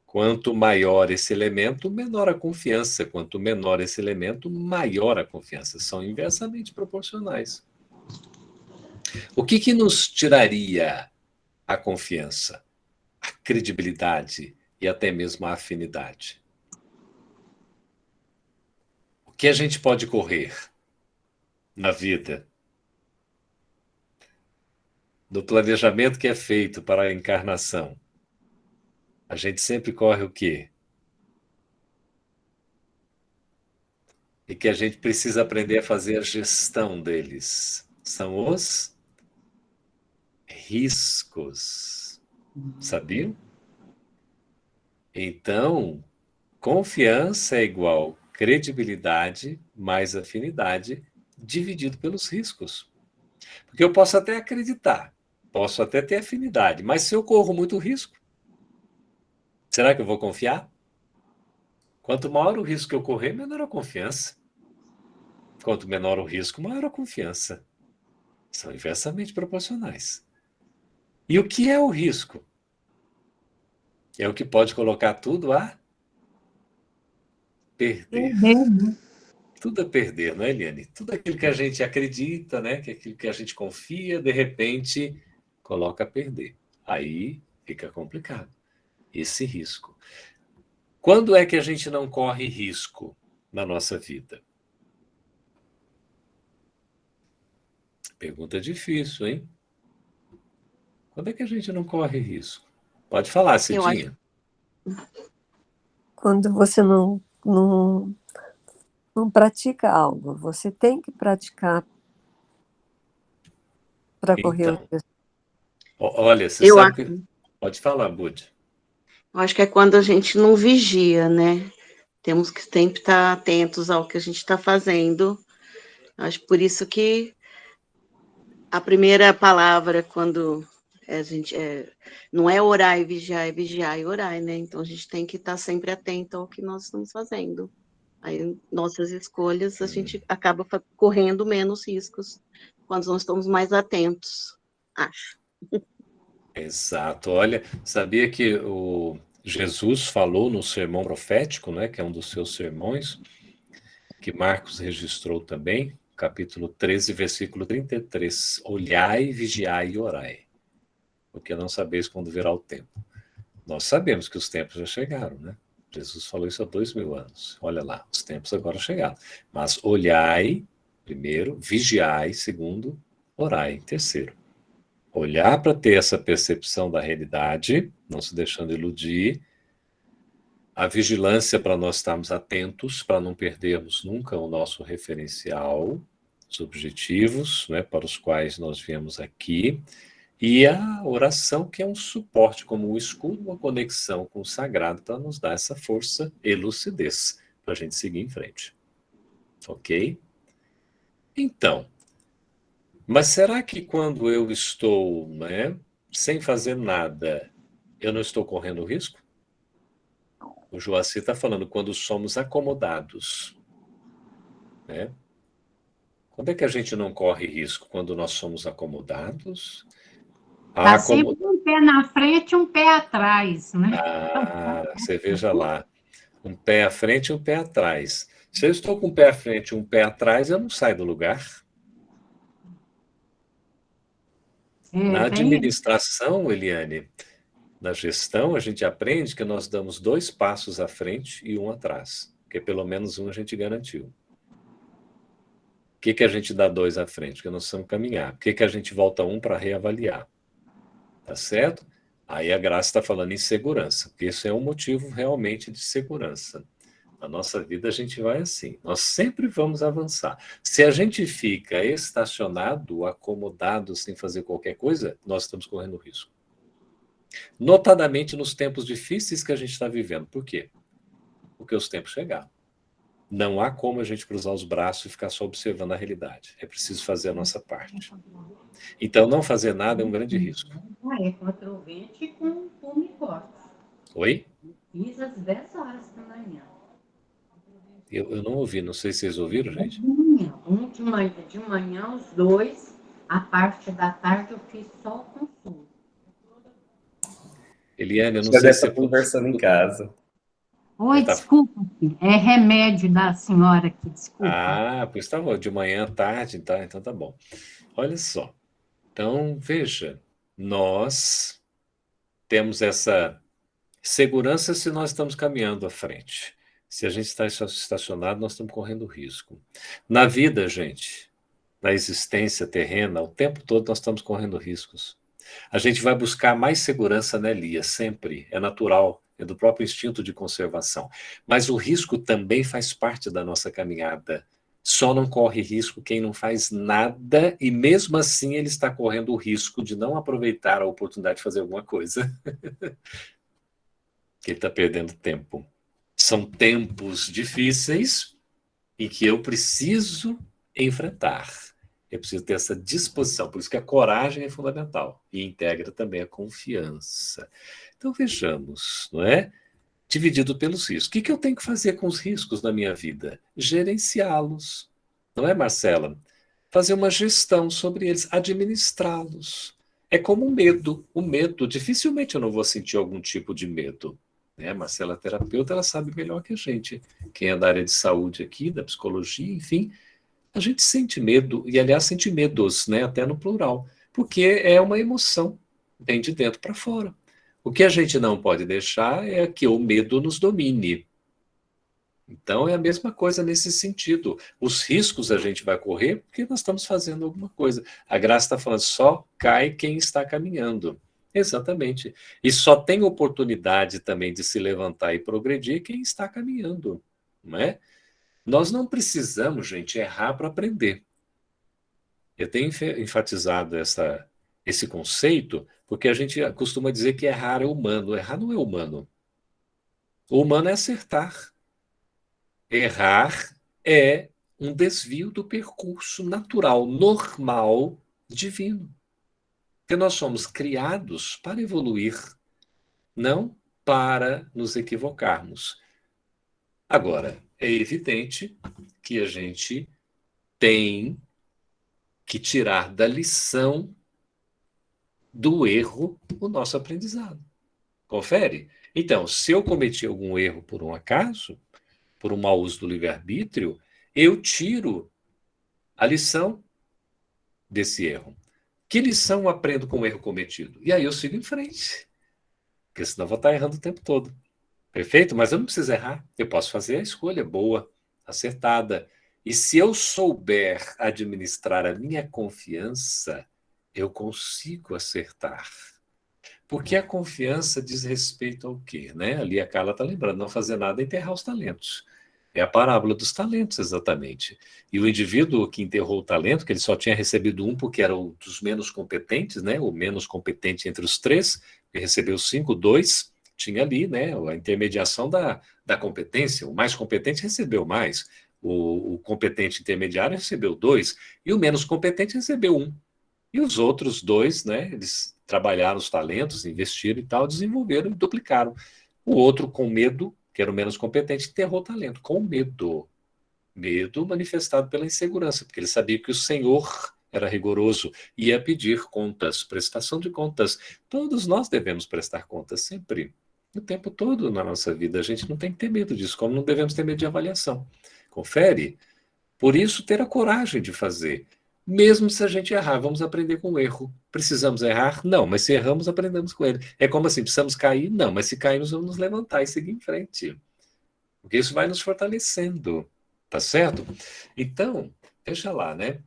Quanto maior esse elemento, menor a confiança. Quanto menor esse elemento, maior a confiança. São inversamente proporcionais. O que nos tiraria a confiança, a credibilidade e até mesmo a afinidade? O que a gente pode correr na vida? No planejamento que é feito para a encarnação, a gente sempre corre o quê? e que a gente precisa aprender a fazer a gestão deles. São os riscos. Sabiam? Então, confiança é igual credibilidade mais afinidade dividido pelos riscos. Porque eu posso até acreditar, posso até ter afinidade, mas se eu corro muito risco, será que eu vou confiar? Quanto maior o risco que eu correr, menor a confiança. Quanto menor o risco, maior a confiança. São inversamente proporcionais. E o que é o risco? É o que pode colocar tudo a perder. Tudo a perder, não é, Eliane? Tudo aquilo que a gente acredita, né? Que aquilo que a gente confia, de repente, coloca a perder. Aí fica complicado. Esse risco. Quando é que a gente não corre risco na nossa vida? Pergunta difícil, hein? Quando é que a gente não corre risco? Pode falar, Cidinha. Quando você não pratica algo, você tem que praticar para correr o Então, risco. olha, você Eu sabe que... Pode falar, Bud. acho que é quando a gente não vigia, né? Temos que sempre estar atentos ao que a gente está fazendo. Acho por isso que a primeira palavra, quando a gente não é orar e vigiar, é vigiar e orar, né? Então a gente tem que estar sempre atento ao que nós estamos fazendo. Aí, nossas escolhas, a gente acaba correndo menos riscos quando nós estamos mais atentos, acho. Exato. Olha, sabia que o Jesus falou no sermão profético, né, que é um dos seus sermões, que Marcos registrou também, capítulo 13, versículo 33. Olhai, vigiai e orai, porque não sabeis quando virá o tempo. Nós sabemos que os tempos já chegaram, né? Jesus falou isso há 2000 anos. Olha lá, os tempos agora chegaram. Mas olhai, primeiro, vigiai, segundo, orai, terceiro. Olhar para ter essa percepção da realidade, não se deixando iludir. A vigilância para nós estarmos atentos, para não perdermos nunca o nosso referencial, os objetivos, né, para os quais nós viemos aqui. E a oração, que é um suporte, como o escudo, uma conexão com o sagrado, para nos dar essa força e lucidez, para a gente seguir em frente. Ok? Então, mas será que quando eu estou, né, sem fazer nada, eu não estou correndo risco? O Joaci está falando quando somos acomodados. Né? Quando é que a gente não corre risco? Quando nós somos acomodados? Está sempre um pé na frente e um pé atrás, né? Você veja lá. Um pé à frente e um pé atrás. Se eu estou com um pé à frente e um pé atrás, eu não saio do lugar. Na administração, Eliane, na gestão, a gente aprende que nós damos 2 passos à frente e 1 atrás, porque pelo menos um a gente garantiu. O que a gente dá 2 à frente? Porque nós precisamos caminhar. Por que a gente volta 1 para reavaliar? Tá certo? Aí a Graça está falando em segurança, porque isso é um motivo realmente de segurança. Na nossa vida a gente vai assim, nós sempre vamos avançar. Se a gente fica estacionado, acomodado, sem fazer qualquer coisa, nós estamos correndo risco. Notadamente nos tempos difíceis que a gente está vivendo. Por quê? Porque os tempos chegaram. Não há como a gente cruzar os braços e ficar só observando a realidade. É preciso fazer a nossa parte. Então, não fazer nada é um grande risco. É contra o vento e com fume forte. Oi? Fiz às 10 horas da manhã. Eu não ouvi, não sei se vocês ouviram, gente. De manhã, os 2. A parte da tarde eu fiz só o consumo. Eliane, eu não Já sei deve se estar conversando em casa. Oi, desculpa, filho. É remédio da senhora aqui, desculpa. Pois tá bom, de manhã à tarde, tá? Então tá bom. Olha só. Então, veja, nós temos essa segurança se nós estamos caminhando à frente. Se a gente está estacionado, nós estamos correndo risco. Na vida, gente, na existência terrena, o tempo todo nós estamos correndo riscos. A gente vai buscar mais segurança, né, Lia? Sempre. É natural, é do próprio instinto de conservação. Mas o risco também faz parte da nossa caminhada. Só não corre risco quem não faz nada, e mesmo assim ele está correndo o risco de não aproveitar a oportunidade de fazer alguma coisa. Que ele está perdendo tempo. São tempos difíceis e que eu preciso enfrentar. Eu preciso ter essa disposição. Por isso que a coragem é fundamental. E integra também a confiança. Então, vejamos, não é? Dividido pelos riscos. O que eu tenho que fazer com os riscos na minha vida? Gerenciá-los. Não é, Marcela? Fazer uma gestão sobre eles, administrá-los. É como o medo. O medo, dificilmente eu não vou sentir algum tipo de medo. Né? Marcela, terapeuta, ela sabe melhor que a gente. Quem é da área de saúde aqui, da psicologia, enfim, a gente sente medo, e aliás sente medos, né? Até no plural, porque é uma emoção, vem de dentro para fora. O que a gente não pode deixar é que o medo nos domine. Então é a mesma coisa nesse sentido. Os riscos a gente vai correr porque nós estamos fazendo alguma coisa. A Graça está falando, só cai quem está caminhando. Exatamente. E só tem oportunidade também de se levantar e progredir quem está caminhando, não é? Nós não precisamos, gente, errar para aprender. Eu tenho enfatizado esse conceito porque a gente costuma dizer que errar é humano. Errar não é humano. O humano é acertar. Errar é um desvio do percurso natural, normal, divino. Porque nós somos criados para evoluir, não para nos equivocarmos. Agora, é evidente que a gente tem que tirar da lição do erro o nosso aprendizado. Confere? Então, se eu cometi algum erro por um acaso, por um mau uso do livre-arbítrio, eu tiro a lição desse erro. Que lição eu aprendo com o erro cometido? E aí eu sigo em frente. Porque senão eu vou estar errando o tempo todo. Perfeito? Mas eu não preciso errar. Eu posso fazer a escolha boa, acertada. E se eu souber administrar a minha confiança, eu consigo acertar. Porque a confiança diz respeito ao quê? Né? Ali a Carla está lembrando, não fazer nada é enterrar os talentos. É a parábola dos talentos, exatamente. E o indivíduo que enterrou o talento, que ele só tinha recebido um porque era o dos menos competentes, né? O menos competente entre os três, ele recebeu 5, 2, tinha ali, né? A intermediação da competência. O mais competente recebeu mais, o competente intermediário recebeu 2, e o menos competente recebeu 1. E os outros 2, né? Eles trabalharam os talentos, investiram e tal, desenvolveram e duplicaram. O outro, com medo, que era o menos competente, enterrou o talento, com medo. Medo manifestado pela insegurança, porque ele sabia que o Senhor era rigoroso, ia pedir contas, prestação de contas. Todos nós devemos prestar contas sempre, o tempo todo na nossa vida. A gente não tem que ter medo disso, como não devemos ter medo de avaliação. Confere? Por isso, ter a coragem de fazer. Mesmo se a gente errar, vamos aprender com o erro. Precisamos errar? Não, mas se erramos, aprendemos com ele. É como assim, precisamos cair? Não, mas se cairmos, vamos nos levantar e seguir em frente. Porque isso vai nos fortalecendo, tá certo? Então, veja lá, né?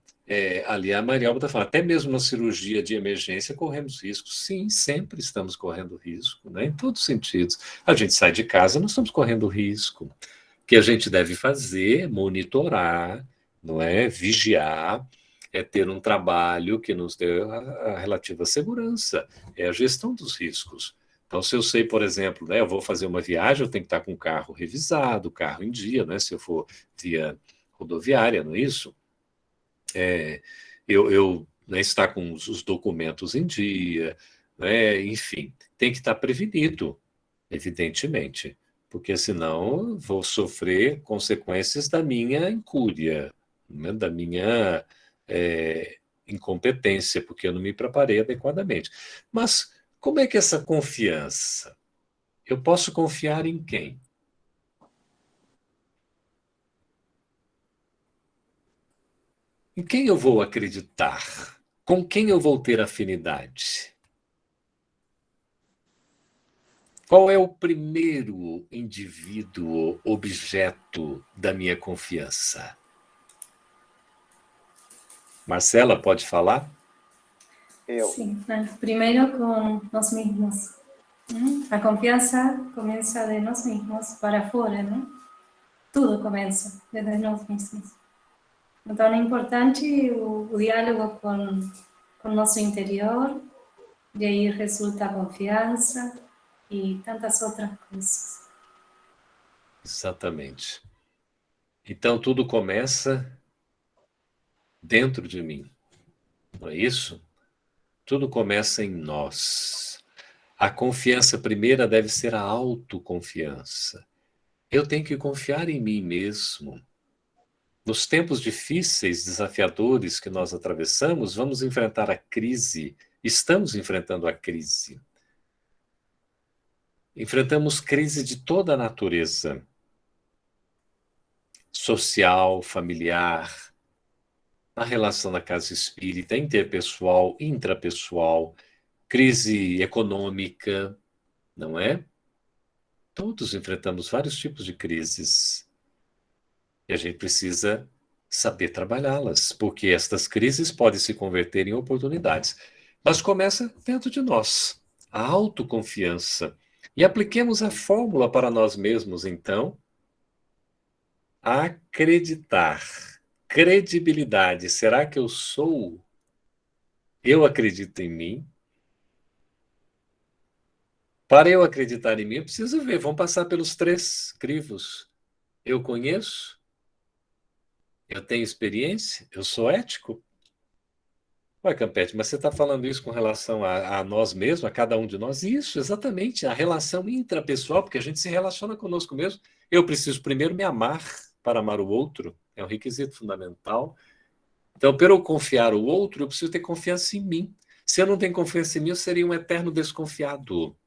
Ali a Marialba está falando, até mesmo na cirurgia de emergência corremos riscos. Sim, sempre estamos correndo risco, né? Em todos os sentidos. A gente sai de casa, nós estamos correndo risco. O que a gente deve fazer, monitorar, não é? Vigiar, é ter um trabalho que nos dê a relativa segurança, é a gestão dos riscos. Então, se eu sei, por exemplo, né, eu vou fazer uma viagem, eu tenho que estar com o carro revisado, o carro em dia, né, se eu for via rodoviária, não é isso? Né, estar com os documentos em dia, né, enfim, tem que estar prevenido, evidentemente, porque senão eu vou sofrer consequências da minha incúria, né, da minha incompetência, porque eu não me preparei adequadamente. Mas como é que essa confiança? Eu posso confiar em quem? Em quem eu vou acreditar? Com quem eu vou ter afinidade? Qual é o primeiro indivíduo, objeto da minha confiança? Marcela, pode falar? eu. Sí, primero con nos mismos. A confianza comienza de nos mismos para afuera, ¿no? Tudo começa desde nós mesmos. Então é importante o diálogo com o nosso interior, de aí resulta a confiança e tantas outras coisas. Exatamente. Então tudo começa dentro de mim, não é isso? Tudo começa em nós. A confiança primeira deve ser a autoconfiança. Eu tenho que confiar em mim mesmo. Nos tempos difíceis, desafiadores que nós atravessamos, vamos enfrentar a crise. Estamos enfrentando a crise. Enfrentamos crise de toda a natureza. Social, familiar, na relação na casa espírita, interpessoal, intrapessoal, crise econômica, não é? Todos enfrentamos vários tipos de crises. E a gente precisa saber trabalhá-las, porque estas crises podem se converter em oportunidades. Mas começa dentro de nós, a autoconfiança. E apliquemos a fórmula para nós mesmos, então. Acreditar. Credibilidade. Será que eu sou? Eu acredito em mim? Para eu acreditar em mim, eu preciso ver. Vamos passar pelos 3 crivos. Eu conheço? Eu tenho experiência? Eu sou ético? Ué, Campete, mas você está falando isso com relação a nós mesmos, a cada um de nós? Isso, exatamente. A relação intrapessoal, porque a gente se relaciona conosco mesmo. Eu preciso primeiro me amar para amar o outro. É um requisito fundamental. Então, para eu confiar no outro, eu preciso ter confiança em mim. Se eu não tenho confiança em mim, eu seria um eterno desconfiado.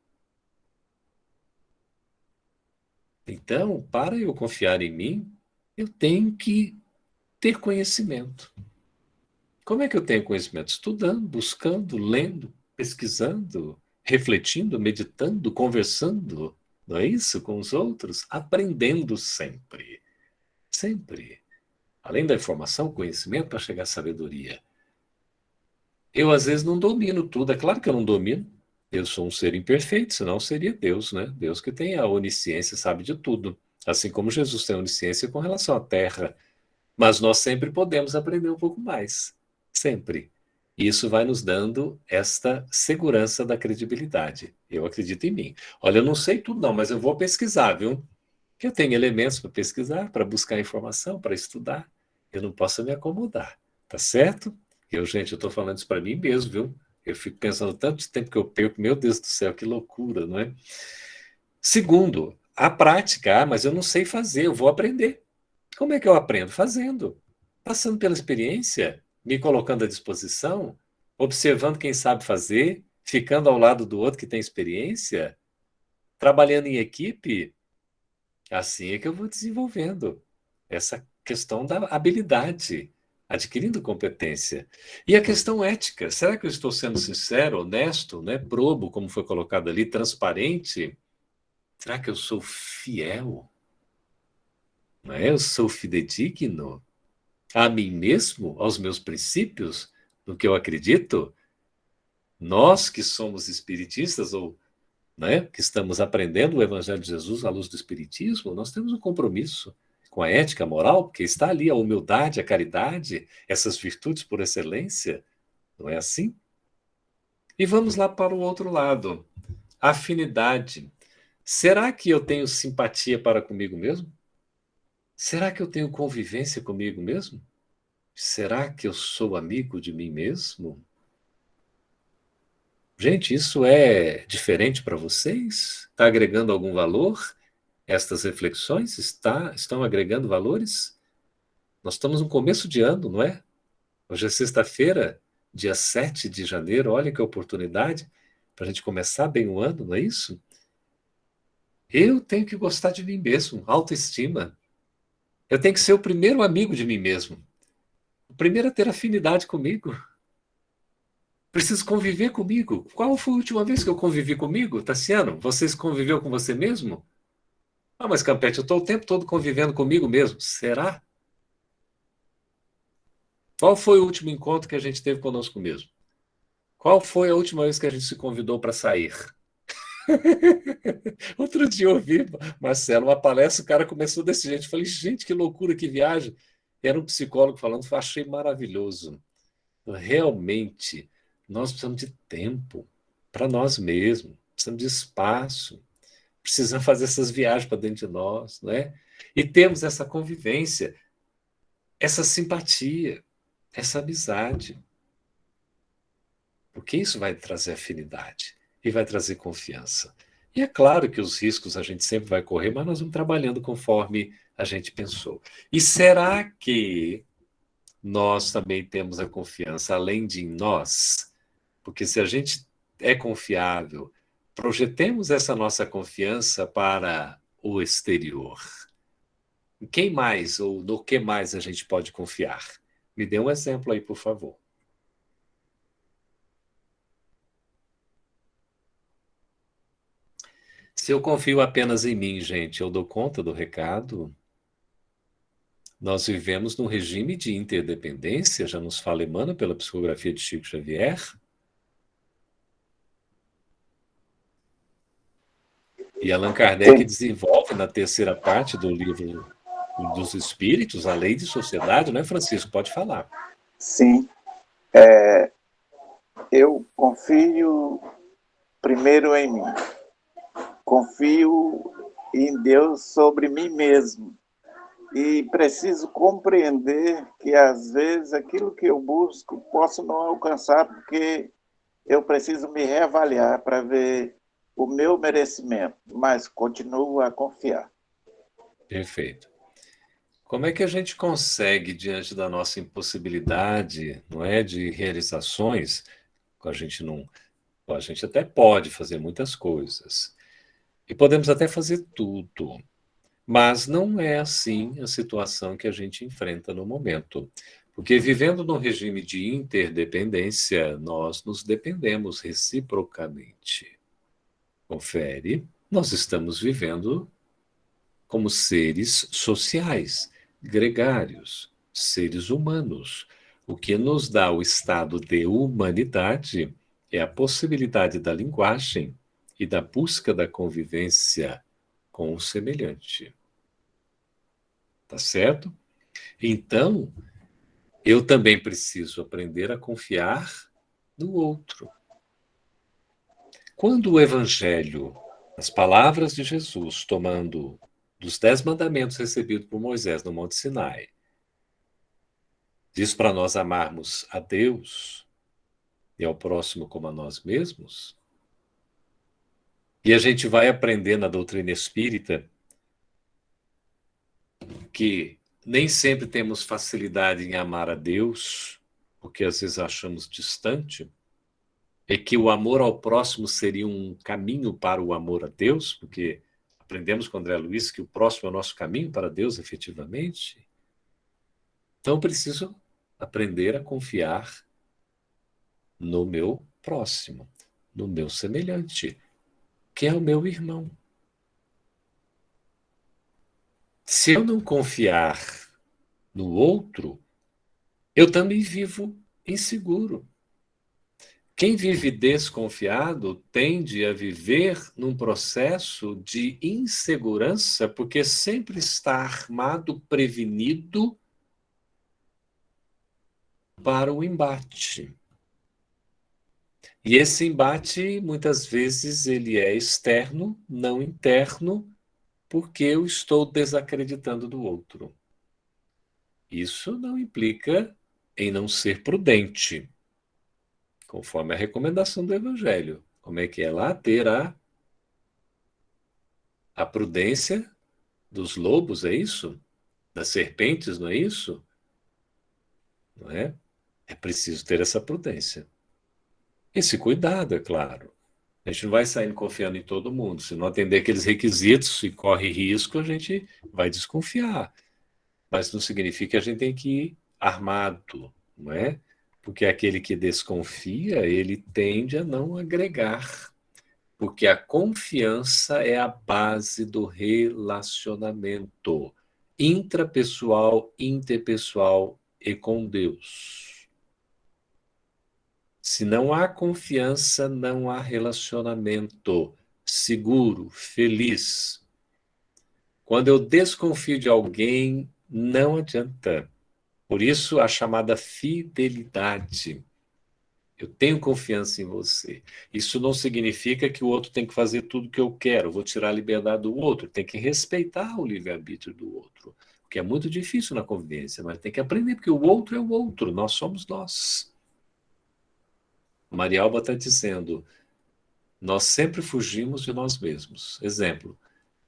Então, para eu confiar em mim, eu tenho que ter conhecimento. Como é que eu tenho conhecimento? Estudando, buscando, lendo, pesquisando, refletindo, meditando, conversando, não é isso? Com os outros, aprendendo sempre. Sempre. Além da informação, conhecimento para chegar à sabedoria. Eu, às vezes, não domino tudo. É claro que eu não domino. Eu sou um ser imperfeito, senão seria Deus, né? Deus que tem a onisciência, sabe de tudo. Assim como Jesus tem onisciência com relação à Terra. Mas nós sempre podemos aprender um pouco mais. Sempre. E isso vai nos dando esta segurança da credibilidade. Eu acredito em mim. Olha, eu não sei tudo não, mas eu vou pesquisar, viu? Porque eu tenho elementos para pesquisar, para buscar informação, para estudar. Eu não posso me acomodar, tá certo? Gente, eu estou falando isso para mim mesmo, viu? Eu fico pensando tanto tempo que eu perco, meu Deus do céu, que loucura, não é? Segundo, a prática, mas eu não sei fazer, eu vou aprender. Como é que eu aprendo? Fazendo. Passando pela experiência, me colocando à disposição, observando quem sabe fazer, ficando ao lado do outro que tem experiência, trabalhando em equipe. Assim é que eu vou desenvolvendo essa questão da habilidade, adquirindo competência. E a questão ética, será que eu estou sendo sincero, honesto, né, probo, como foi colocado ali, transparente? Será que eu sou fiel? Não é? Eu sou fidedigno a mim mesmo, aos meus princípios, no que eu acredito? Nós que somos espiritistas, ou né, que estamos aprendendo o Evangelho de Jesus à luz do Espiritismo, nós temos um compromisso com a ética, a moral, porque está ali a humildade, a caridade, essas virtudes por excelência, não é assim? E vamos lá para o outro lado, afinidade. Será que eu tenho simpatia para comigo mesmo? Será que eu tenho convivência comigo mesmo? Será que eu sou amigo de mim mesmo? Gente, isso é diferente para vocês? Está agregando algum valor? Estas reflexões estão agregando valores? Nós estamos no começo de ano, não é? Hoje é sexta-feira, dia 7 de janeiro. Olha que oportunidade para a gente começar bem o ano, não é isso? Eu tenho que gostar de mim mesmo, autoestima. Eu tenho que ser o primeiro amigo de mim mesmo. O primeiro a ter afinidade comigo. Preciso conviver comigo. Qual foi a última vez que eu convivi comigo, Tassiano? Você conviveu com você mesmo? Ah, mas Campete, eu estou o tempo todo convivendo comigo mesmo. Será? Qual foi o último encontro que a gente teve conosco mesmo? Qual foi a última vez que a gente se convidou para sair? Outro dia eu ouvi, Marcelo, uma palestra, o cara começou desse jeito. Eu falei, gente, que loucura, que viagem. Era um psicólogo falando, eu achei maravilhoso. Realmente, nós precisamos de tempo para nós mesmos, precisamos de espaço, precisamos fazer essas viagens para dentro de nós, não é? E temos essa convivência, essa simpatia, essa amizade. Porque isso vai trazer afinidade e vai trazer confiança. E é claro que os riscos a gente sempre vai correr, mas nós vamos trabalhando conforme a gente pensou. E será que nós também temos a confiança além de em nós? Porque se a gente é confiável, projetemos essa nossa confiança para o exterior. Em quem mais ou no que mais a gente pode confiar? Me dê um exemplo aí, por favor. Se eu confio apenas em mim, gente, eu dou conta do recado? Nós vivemos num regime de interdependência, já nos fala Emmanuel pela psicografia de Chico Xavier. E Allan Kardec desenvolve na terceira parte do livro dos Espíritos a lei de sociedade, não é, Francisco? Pode falar. Sim. Eu confio primeiro em mim. Confio em Deus sobre mim mesmo. E preciso compreender que, às vezes, aquilo que eu busco posso não alcançar, porque eu preciso me reavaliar para ver o meu merecimento, mas continuo a confiar. Perfeito. Como é que a gente consegue, diante da nossa impossibilidade, não é, de realizações, a gente até pode fazer muitas coisas, e podemos até fazer tudo, mas não é assim a situação que a gente enfrenta no momento. Porque vivendo num regime de interdependência, nós nos dependemos reciprocamente. Confere, nós estamos vivendo como seres sociais, gregários, seres humanos. O que nos dá o estado de humanidade é a possibilidade da linguagem e da busca da convivência com o semelhante. Tá certo? Então, eu também preciso aprender a confiar no outro. Quando o Evangelho, as palavras de Jesus, tomando dos 10 mandamentos recebidos por Moisés no Monte Sinai, diz para nós amarmos a Deus e ao próximo como a nós mesmos, e a gente vai aprender na doutrina espírita que nem sempre temos facilidade em amar a Deus, porque às vezes achamos distante, é que o amor ao próximo seria um caminho para o amor a Deus, porque aprendemos com André Luiz que o próximo é o nosso caminho para Deus, efetivamente. Então eu preciso aprender a confiar no meu próximo, no meu semelhante, que é o meu irmão. Se eu não confiar no outro, eu também vivo inseguro. Quem vive desconfiado tende a viver num processo de insegurança, porque sempre está armado, prevenido para o embate. E esse embate, muitas vezes, ele é externo, não interno, porque eu estou desacreditando do outro. Isso não implica em não ser prudente, conforme a recomendação do Evangelho. Como é que é lá? Ter a prudência dos lobos, é isso? Das serpentes, não é isso? Não é? É preciso ter essa prudência. Esse cuidado, é claro. A gente não vai saindo confiando em todo mundo. Se não atender aqueles requisitos e corre risco, a gente vai desconfiar. Mas não significa que a gente tem que ir armado, não é? Porque aquele que desconfia, ele tende a não agregar. Porque a confiança é a base do relacionamento intrapessoal, interpessoal e com Deus. Se não há confiança, não há relacionamento seguro, feliz. Quando eu desconfio de alguém, não adianta. Por isso, a chamada fidelidade. Eu tenho confiança em você. Isso não significa que o outro tem que fazer tudo que eu quero. Eu vou tirar a liberdade do outro. Tem que respeitar o livre-arbítrio do outro. O que é muito difícil na convivência, mas tem que aprender, porque o outro é o outro. Nós somos nós. Marialba está dizendo, nós sempre fugimos de nós mesmos. Exemplo,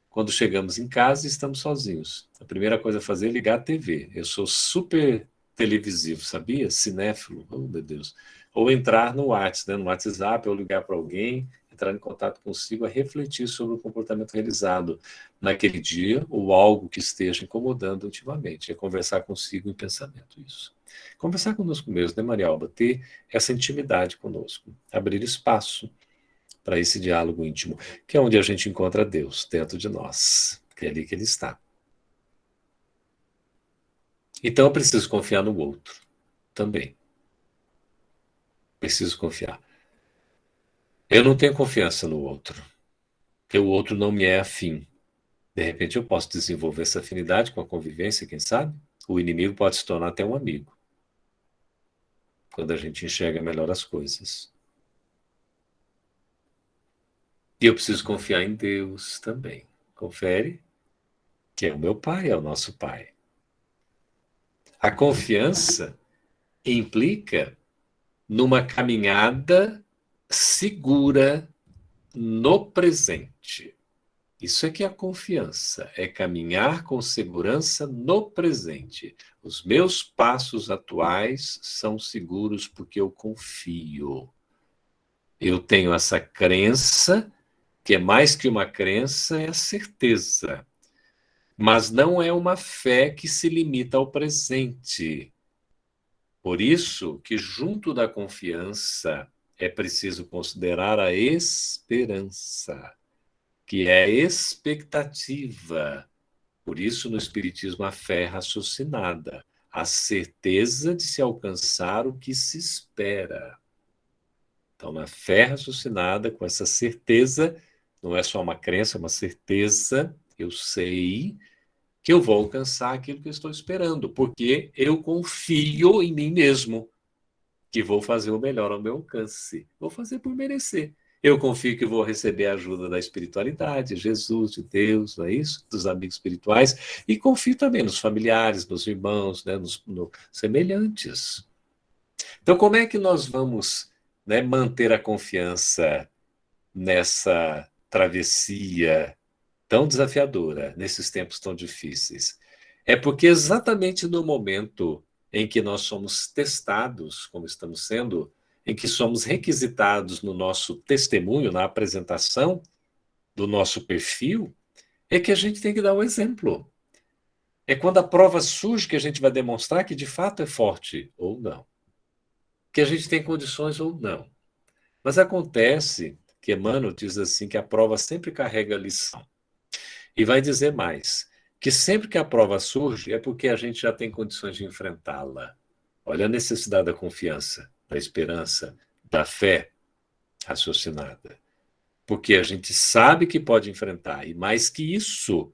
quando chegamos em casa e estamos sozinhos. A primeira coisa a fazer é ligar a TV. Eu sou super televisivo, sabia? Cinéfilo, oh meu Deus. Ou entrar no WhatsApp, né? No WhatsApp, ou ligar para alguém, entrar em contato consigo, a refletir sobre o comportamento realizado naquele dia, ou algo que esteja incomodando ultimamente. É conversar consigo em pensamento, isso. Conversar conosco mesmo, né, Marialba? Ter essa intimidade conosco. Abrir espaço para esse diálogo íntimo, que é onde a gente encontra Deus, dentro de nós, que é ali que Ele está. Então eu preciso confiar no outro, também. Preciso confiar. Eu não tenho confiança no outro, porque o outro não me é afim. De repente eu posso desenvolver essa afinidade com a convivência, quem sabe? O inimigo pode se tornar até um amigo, quando a gente enxerga melhor as coisas. E eu preciso confiar em Deus também. Confere? Que é o meu Pai, é o nosso Pai. A confiança implica numa caminhada segura no presente. Isso é que é a confiança, é caminhar com segurança no presente. Os meus passos atuais são seguros porque eu confio. Eu tenho essa crença, que é mais que uma crença, é a certeza. Mas não é uma fé que se limita ao presente. Por isso que, junto da confiança, é preciso considerar a esperança, que é a expectativa. Por isso, no Espiritismo, a fé é raciocinada, a certeza de se alcançar o que se espera. Então, na fé raciocinada, com essa certeza, não é só uma crença, é uma certeza, eu sei que eu vou alcançar aquilo que eu estou esperando, porque eu confio em mim mesmo, que vou fazer o melhor ao meu alcance. Vou fazer por merecer. Eu confio que vou receber a ajuda da espiritualidade, Jesus, de Deus, não é isso? Dos amigos espirituais. E confio também nos familiares, nos irmãos, né? nos semelhantes. Então, como é que nós vamos, né, manter a confiança nessa travessia tão desafiadora, nesses tempos tão difíceis? É porque exatamente no momento em que nós somos testados, como estamos sendo, em que somos requisitados no nosso testemunho, na apresentação do nosso perfil, é que a gente tem que dar o exemplo. É quando a prova surge que a gente vai demonstrar que de fato é forte ou não. Que a gente tem condições ou não. Mas acontece que Emmanuel diz assim que a prova sempre carrega a lição. E vai dizer mais, que sempre que a prova surge é porque a gente já tem condições de enfrentá-la. Olha a necessidade da confiança, da esperança, da fé raciocinada. Porque a gente sabe que pode enfrentar, e mais que isso,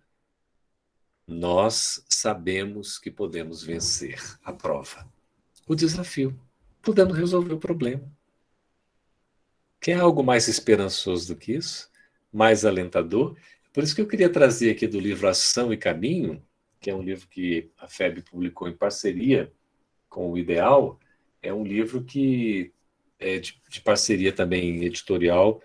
nós sabemos que podemos vencer a prova, o desafio. Podemos resolver o problema. Quer algo mais esperançoso do que isso? Mais alentador? Por isso que eu queria trazer aqui do livro Ação e Caminho, que é um livro que a FEB publicou em parceria com o Ideal. É um livro que é de parceria também editorial,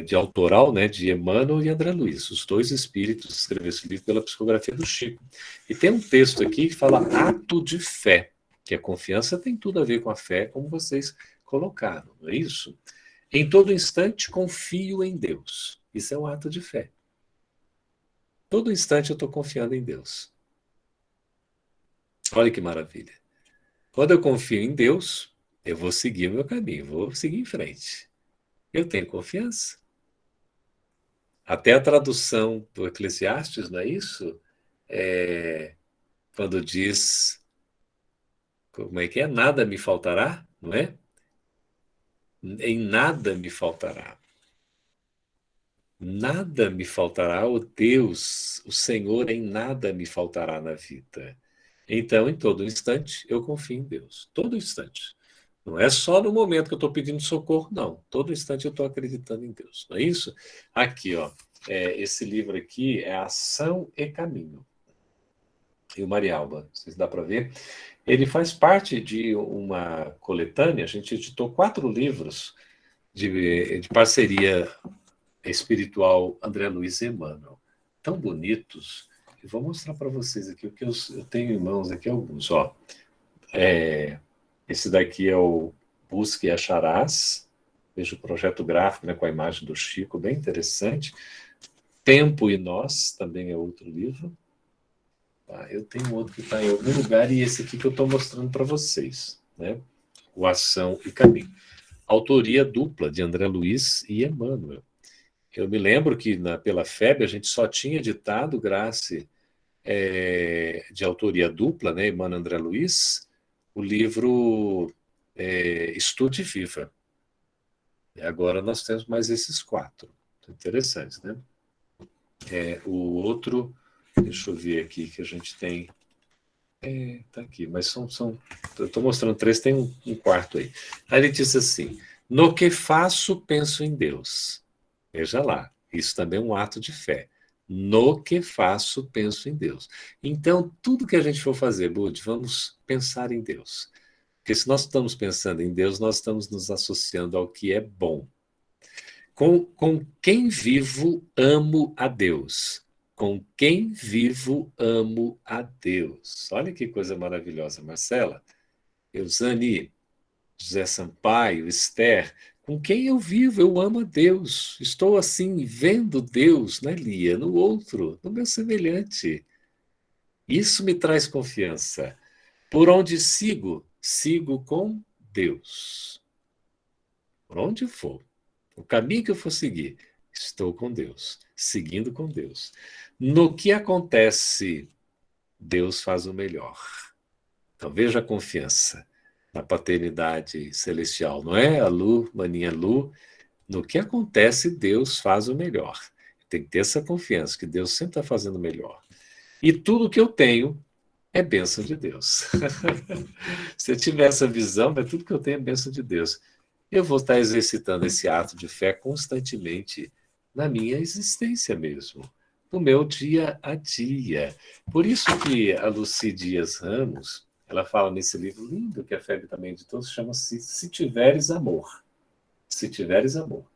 de autoral, né, de Emmanuel e André Luiz. Os dois espíritos escreveram esse livro pela psicografia do Chico. E tem um texto aqui que fala ato de fé, que a confiança tem tudo a ver com a fé, como vocês colocaram, não é isso? Em todo instante confio em Deus. Isso é um ato de fé. Todo instante eu estou confiando em Deus. Olha que maravilha. Quando eu confio em Deus, eu vou seguir o meu caminho, vou seguir em frente. Eu tenho confiança. Até a tradução do Eclesiastes, não é isso? Quando diz, como é que é? Nada me faltará, não é? em nada me faltará. Nada me faltará, o Deus, o Senhor em nada me faltará na vida. Então, em todo instante, eu confio em Deus. Todo instante. Não é só no momento que eu estou pedindo socorro, não. Todo instante eu estou acreditando em Deus. Não é isso? Aqui, ó, esse livro aqui é Ação e Caminho. E o Marialba, não sei se dá para ver. Ele faz parte de uma coletânea, a gente editou 4 livros de parceria espiritual André Luiz e Emmanuel. Tão bonitos. Eu vou mostrar para vocês aqui o que eu tenho em mãos aqui alguns. Ó. Esse daqui é o Busque e Acharás. Veja o projeto gráfico, né, com a imagem do Chico, bem interessante. Tempo e Nós, também é outro livro. Tá, eu tenho outro que está em algum lugar, e esse aqui que eu estou mostrando para vocês. Né? O Ação e Caminho. Autoria dupla de André Luiz e Emmanuel. Eu me lembro que pela FEB a gente só tinha editado Grace de autoria dupla, né, Emmanuel André Luiz, o livro Estude Viva. E agora nós temos mais esses 4. Interessantes, né? O outro, deixa eu ver aqui, que a gente tem... Tá aqui, mas são eu estou mostrando 3, tem um 4 aí. Aí ele diz assim: no que faço, penso em Deus. Veja lá, isso também é um ato de fé. No que faço, penso em Deus. Então, tudo que a gente for fazer, Bud, vamos pensar em Deus. Porque se nós estamos pensando em Deus, nós estamos nos associando ao que é bom. Com quem vivo, amo a Deus. Com quem vivo, amo a Deus. Olha que coisa maravilhosa, Marcela. Eusane, José Sampaio, Esther... Com quem eu vivo, eu amo a Deus. Estou assim, vendo Deus, né, Lia? No outro, no meu semelhante. Isso me traz confiança. Por onde sigo? Sigo com Deus. Por onde for. O caminho que eu for seguir, estou com Deus. Seguindo com Deus. No que acontece, Deus faz o melhor. Então veja a confiança na paternidade celestial, não é? A Lu, maninha Lu, no que acontece, Deus faz o melhor. Tem que ter essa confiança, que Deus sempre está fazendo o melhor. E tudo que eu tenho é bênção de Deus. Se eu tiver essa visão, tudo que eu tenho é bênção de Deus. Eu vou estar exercitando esse ato de fé constantemente na minha existência mesmo, no meu dia a dia. Por isso que a Lucy Dias Ramos, ela fala nesse livro lindo que a FEB também editou, se chama Se Tiveres Amor. Se Tiveres Amor.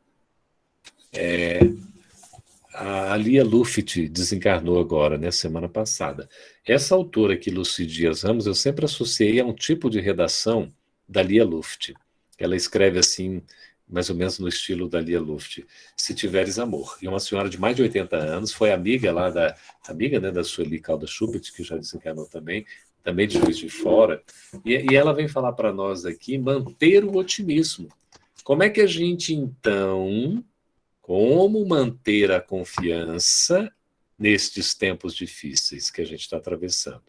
A Lia Luft desencarnou agora, né, semana passada. Essa autora aqui, Lucy Dias Ramos, eu sempre associei a um tipo de redação da Lia Luft. Ela escreve assim, mais ou menos no estilo da Lia Luft, Se Tiveres Amor. E uma senhora de mais de 80 anos, foi amiga lá né, da Sueli Calda Schubert, que já desencarnou também de Juiz de Fora, e ela vem falar para nós aqui, manter o otimismo. Como é que a gente, então, como manter a confiança nestes tempos difíceis que a gente está atravessando?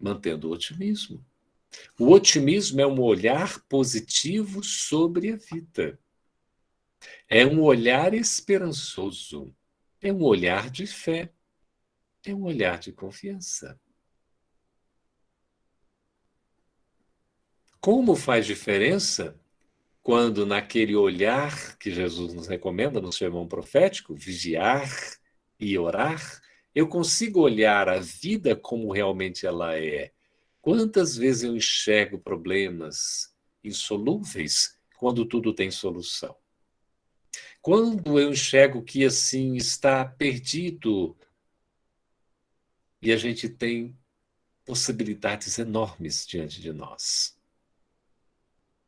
Mantendo o otimismo. O otimismo é um olhar positivo sobre a vida. É um olhar esperançoso. É um olhar de fé. É um olhar de confiança. Como faz diferença quando naquele olhar que Jesus nos recomenda no sermão profético, vigiar e orar, eu consigo olhar a vida como realmente ela é. Quantas vezes eu enxergo problemas insolúveis quando tudo tem solução? Quando eu enxergo que assim está perdido e a gente tem possibilidades enormes diante de nós.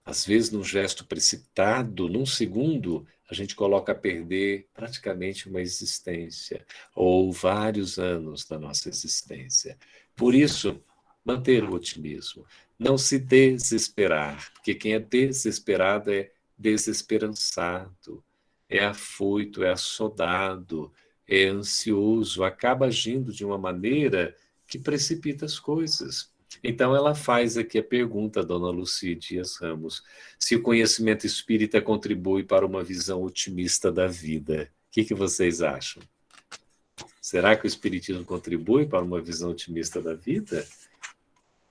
Às vezes, num gesto precipitado, num segundo, a gente coloca a perder praticamente uma existência, ou vários anos da nossa existência. Por isso, manter o otimismo, não se desesperar, porque quem é desesperado é desesperançado, é afoito, é assodado, é ansioso, acaba agindo de uma maneira que precipita as coisas. Então ela faz aqui a pergunta, dona Lucy Dias Ramos, se o conhecimento espírita contribui para uma visão otimista da vida. O que vocês acham? Será que o espiritismo contribui para uma visão otimista da vida?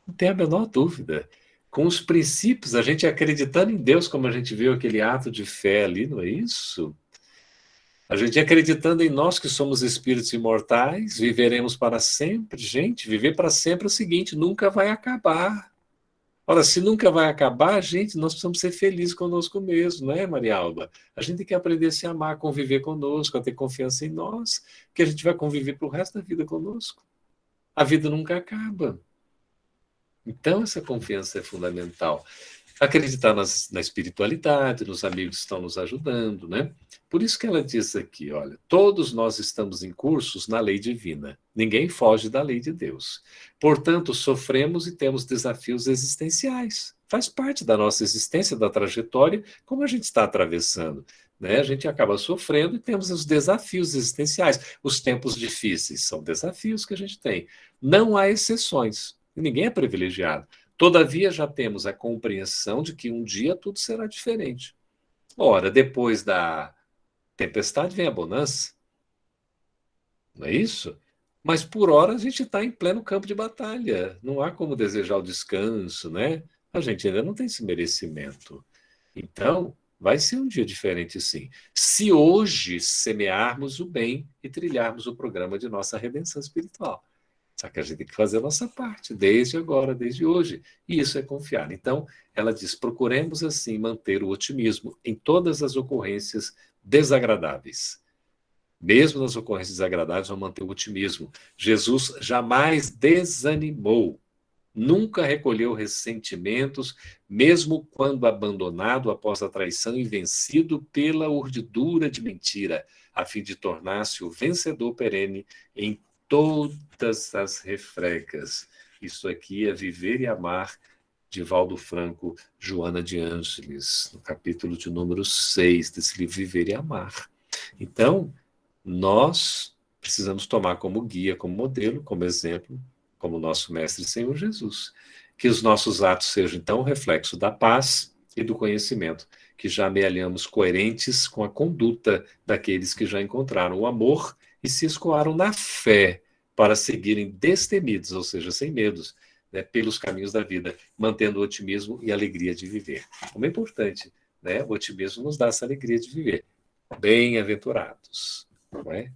Não tem a menor dúvida. Com os princípios, a gente acreditando em Deus, como a gente viu aquele ato de fé ali, não é isso? A gente acreditando em nós que somos espíritos imortais, viveremos para sempre. Gente, viver para sempre é o seguinte, nunca vai acabar. Ora, se nunca vai acabar, gente, nós precisamos ser felizes conosco mesmo, não é, Maria Alba? A gente tem que aprender a se amar, a conviver conosco, a ter confiança em nós, que a gente vai conviver para o resto da vida conosco. A vida nunca acaba. Então, essa confiança é fundamental. Acreditar na espiritualidade, nos amigos que estão nos ajudando, né? Por isso que ela diz aqui, olha, todos nós estamos em cursos na lei divina. Ninguém foge da lei de Deus. Portanto, sofremos e temos desafios existenciais. Faz parte da nossa existência, da trajetória, como a gente está atravessando. Né? A gente acaba sofrendo e temos os desafios existenciais. Os tempos difíceis são desafios que a gente tem. Não há exceções. Ninguém é privilegiado. Todavia, já temos a compreensão de que um dia tudo será diferente. Ora, depois da tempestade vem a bonança. Não é isso? Mas, por hora, a gente está em pleno campo de batalha. Não há como desejar o descanso, né? A gente ainda não tem esse merecimento. Então, vai ser um dia diferente, sim. Se hoje semearmos o bem e trilharmos o programa de nossa redenção espiritual. Só que a gente tem que fazer a nossa parte, desde agora, desde hoje. E isso é confiar. Então, ela diz, procuremos, assim, manter o otimismo em todas as ocorrências desagradáveis. Mesmo nas ocorrências desagradáveis, vamos manter o otimismo. Jesus jamais desanimou. Nunca recolheu ressentimentos, mesmo quando abandonado após a traição e vencido pela urdidura de mentira, a fim de tornar-se o vencedor perene em todas as refregas. Isso aqui é Viver e Amar, de Valdo Franco, Joana de Ângeles, no capítulo de número 6 desse livro Viver e Amar. Então, nós precisamos tomar como guia, como modelo, como exemplo, como nosso Mestre Senhor Jesus. Que os nossos atos sejam, então, reflexo da paz e do conhecimento, que já amealhamos coerentes com a conduta daqueles que já encontraram o amor e se escoaram na fé para seguirem destemidos, ou seja, sem medos, né, pelos caminhos da vida, mantendo o otimismo e a alegria de viver. Como é importante, né? O otimismo nos dá essa alegria de viver. Bem-aventurados, não é?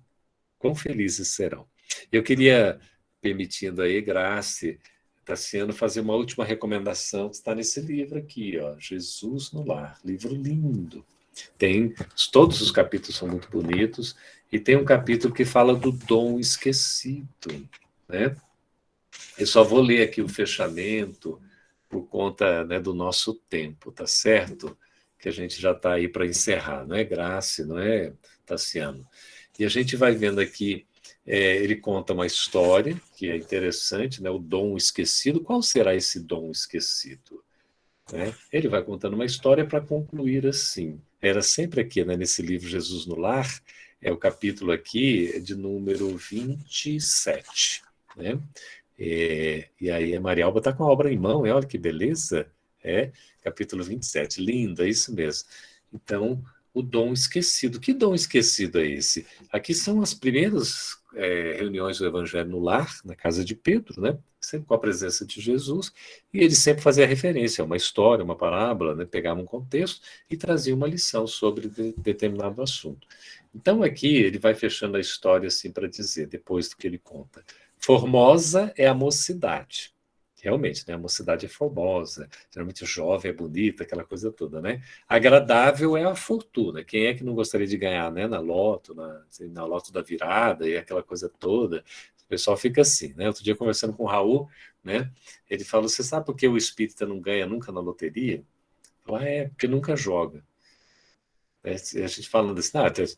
Quão felizes serão. Eu queria, permitindo aí, Grace, Tassiano, fazer uma última recomendação que está nesse livro aqui, ó, Jesus no Lar, livro lindo. Todos os capítulos são muito bonitos, e tem um capítulo que fala do dom esquecido, né? Eu só vou ler aqui o fechamento por conta, né, do nosso tempo, tá certo? Que a gente já está aí para encerrar, não é, Grace, não é, Tassiano? E a gente vai vendo aqui, ele conta uma história que é interessante, né? O dom esquecido. Qual será esse dom esquecido? Né? Ele vai contando uma história para concluir assim. Era sempre aqui, né, nesse livro Jesus no Lar, o capítulo aqui de número 27. Né? E aí a Maria Alba está com a obra em mão, olha que beleza. Capítulo 27, lindo, é isso mesmo. Então, o dom esquecido. Que dom esquecido é esse? Aqui são as primeiras reuniões do Evangelho no Lar, na casa de Pedro, né? Sempre com a presença de Jesus, e ele sempre fazia referência a uma história, uma parábola, né? Pegava um contexto e trazia uma lição sobre determinado assunto. Então aqui ele vai fechando a história assim para dizer, depois do que ele conta, formosa é a mocidade. Realmente, né? A mocidade é formosa, geralmente jovem, é bonita, aquela coisa toda, né? Agradável é a fortuna. Quem é que não gostaria de ganhar, né? Na loto da virada e aquela coisa toda. O pessoal fica assim, né? Outro dia conversando com o Raul, né? Ele falou, você sabe por que o espírita não ganha nunca na loteria? Falei, porque nunca joga. A gente falando assim,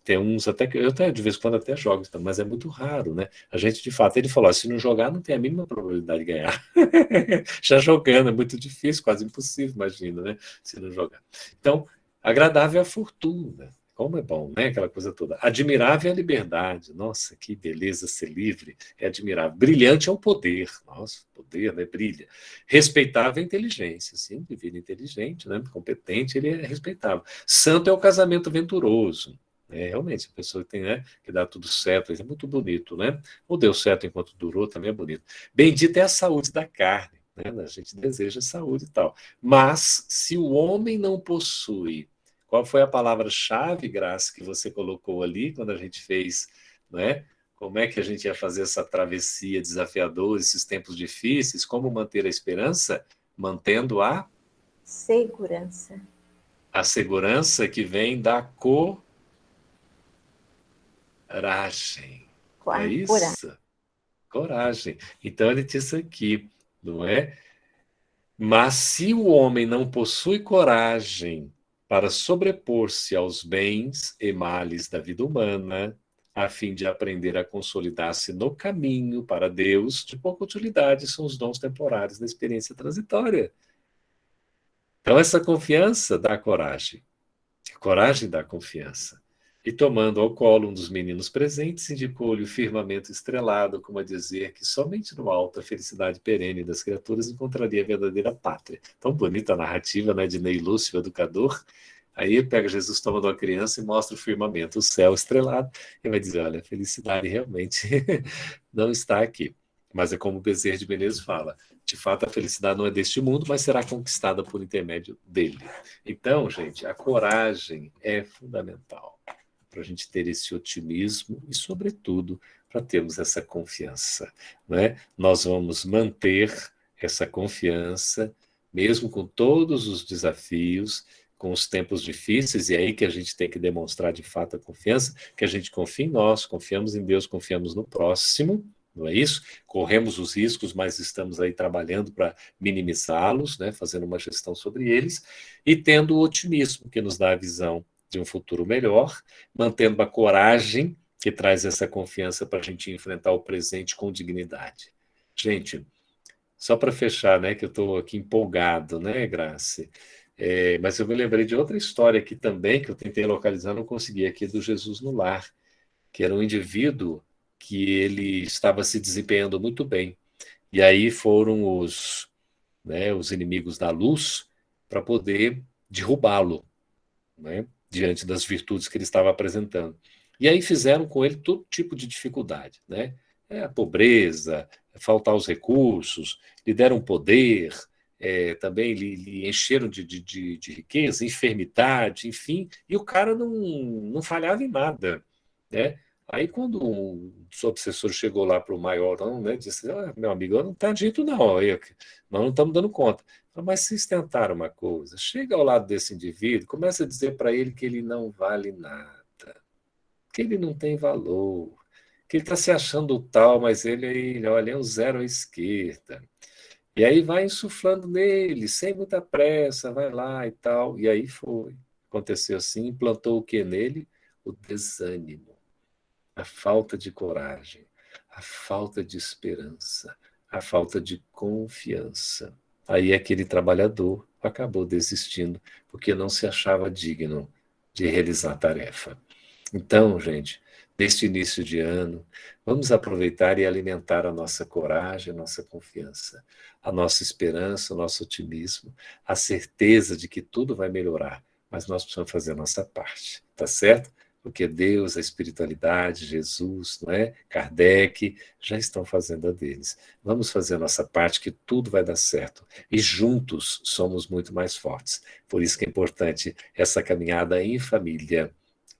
tem uns até que eu de vez em quando até jogo, mas é muito raro, né? A gente, de fato, ele falou, se não jogar, não tem a mínima probabilidade de ganhar. Já jogando, é muito difícil, quase impossível, imagina, né? Se não jogar. Então, agradável é a fortuna. Como é bom, né? Aquela coisa toda. Admirável é a liberdade. Nossa, que beleza ser livre. É admirável. Brilhante é o poder. Nossa, o poder, né? Brilha. Respeitável é a inteligência. Sim, indivíduo inteligente, né? Competente, ele é respeitável. Santo é o casamento venturoso. Realmente, a pessoa que tem, né, que dá tudo certo, é muito bonito, né? Ou deu certo enquanto durou, também é bonito. Bendita é a saúde da carne, né? A gente deseja saúde e tal. Mas, se o homem não possui, qual foi a palavra-chave, Graça, que você colocou ali quando a gente fez, né? Como é que a gente ia fazer essa travessia desafiadora, esses tempos difíceis? Como manter a esperança? Mantendo a segurança. A segurança que vem da coragem. É isso? Coragem. Então ele disse aqui, não é? Mas se o homem não possui coragem para sobrepor-se aos bens e males da vida humana, a fim de aprender a consolidar-se no caminho para Deus, de pouca utilidade são os dons temporários da experiência transitória. Então essa confiança dá coragem. A coragem dá confiança. E tomando ao colo um dos meninos presentes, indicou-lhe o firmamento estrelado, como a dizer que somente no alto a felicidade perene das criaturas encontraria a verdadeira pátria. Tão bonita a narrativa, né, de Ney Lúcio, o educador. Aí pega Jesus tomando uma criança e mostra o firmamento, o céu estrelado, e vai dizer, olha, a felicidade realmente não está aqui. Mas é como o Bezerra de Menezes fala, de fato a felicidade não é deste mundo, mas será conquistada por intermédio dele. Então, gente, a coragem é fundamental para a gente ter esse otimismo e, sobretudo, para termos essa confiança. Né? Nós vamos manter essa confiança, mesmo com todos os desafios, com os tempos difíceis, e é aí que a gente tem que demonstrar de fato a confiança, que a gente confia em nós, confiamos em Deus, confiamos no próximo, não é isso? Corremos os riscos, mas estamos aí trabalhando para minimizá-los, né? Fazendo uma gestão sobre eles, e tendo o otimismo que nos dá a visão de um futuro melhor, mantendo a coragem que traz essa confiança para a gente enfrentar o presente com dignidade. Gente, só para fechar, né, que eu estou aqui empolgado, né, Grace? Mas eu me lembrei de outra história aqui também, que eu tentei localizar, não consegui, aqui do Jesus no Lar, que era um indivíduo que ele estava se desempenhando muito bem. E aí foram os inimigos da luz para poder derrubá-lo, né, diante das virtudes que ele estava apresentando. E aí fizeram com ele todo tipo de dificuldade, né? A pobreza, faltar os recursos, lhe deram poder, também lhe encheram de riqueza, enfermidade, enfim, e o cara não falhava em nada, né? Aí quando o seu obsessor chegou lá para o maiorão, né, disse, meu amigo, não está de jeito não, nós não estamos dando conta. Mas vocês tentaram uma coisa, chega ao lado desse indivíduo, começa a dizer para ele que ele não vale nada, que ele não tem valor, que ele está se achando tal, mas ele olha, é um zero à esquerda. E aí vai insuflando nele, sem muita pressa, vai lá e tal. E aí aconteceu assim, implantou o que nele? O desânimo, a falta de coragem, a falta de esperança, a falta de confiança. Aí aquele trabalhador acabou desistindo, porque não se achava digno de realizar a tarefa. Então, gente, neste início de ano, vamos aproveitar e alimentar a nossa coragem, a nossa confiança, a nossa esperança, o nosso otimismo, a certeza de que tudo vai melhorar, mas nós precisamos fazer a nossa parte, tá certo? Porque Deus, a espiritualidade, Jesus, não é? Kardec, já estão fazendo a deles. Vamos fazer a nossa parte, que tudo vai dar certo. E juntos somos muito mais fortes. Por isso que é importante essa caminhada em família,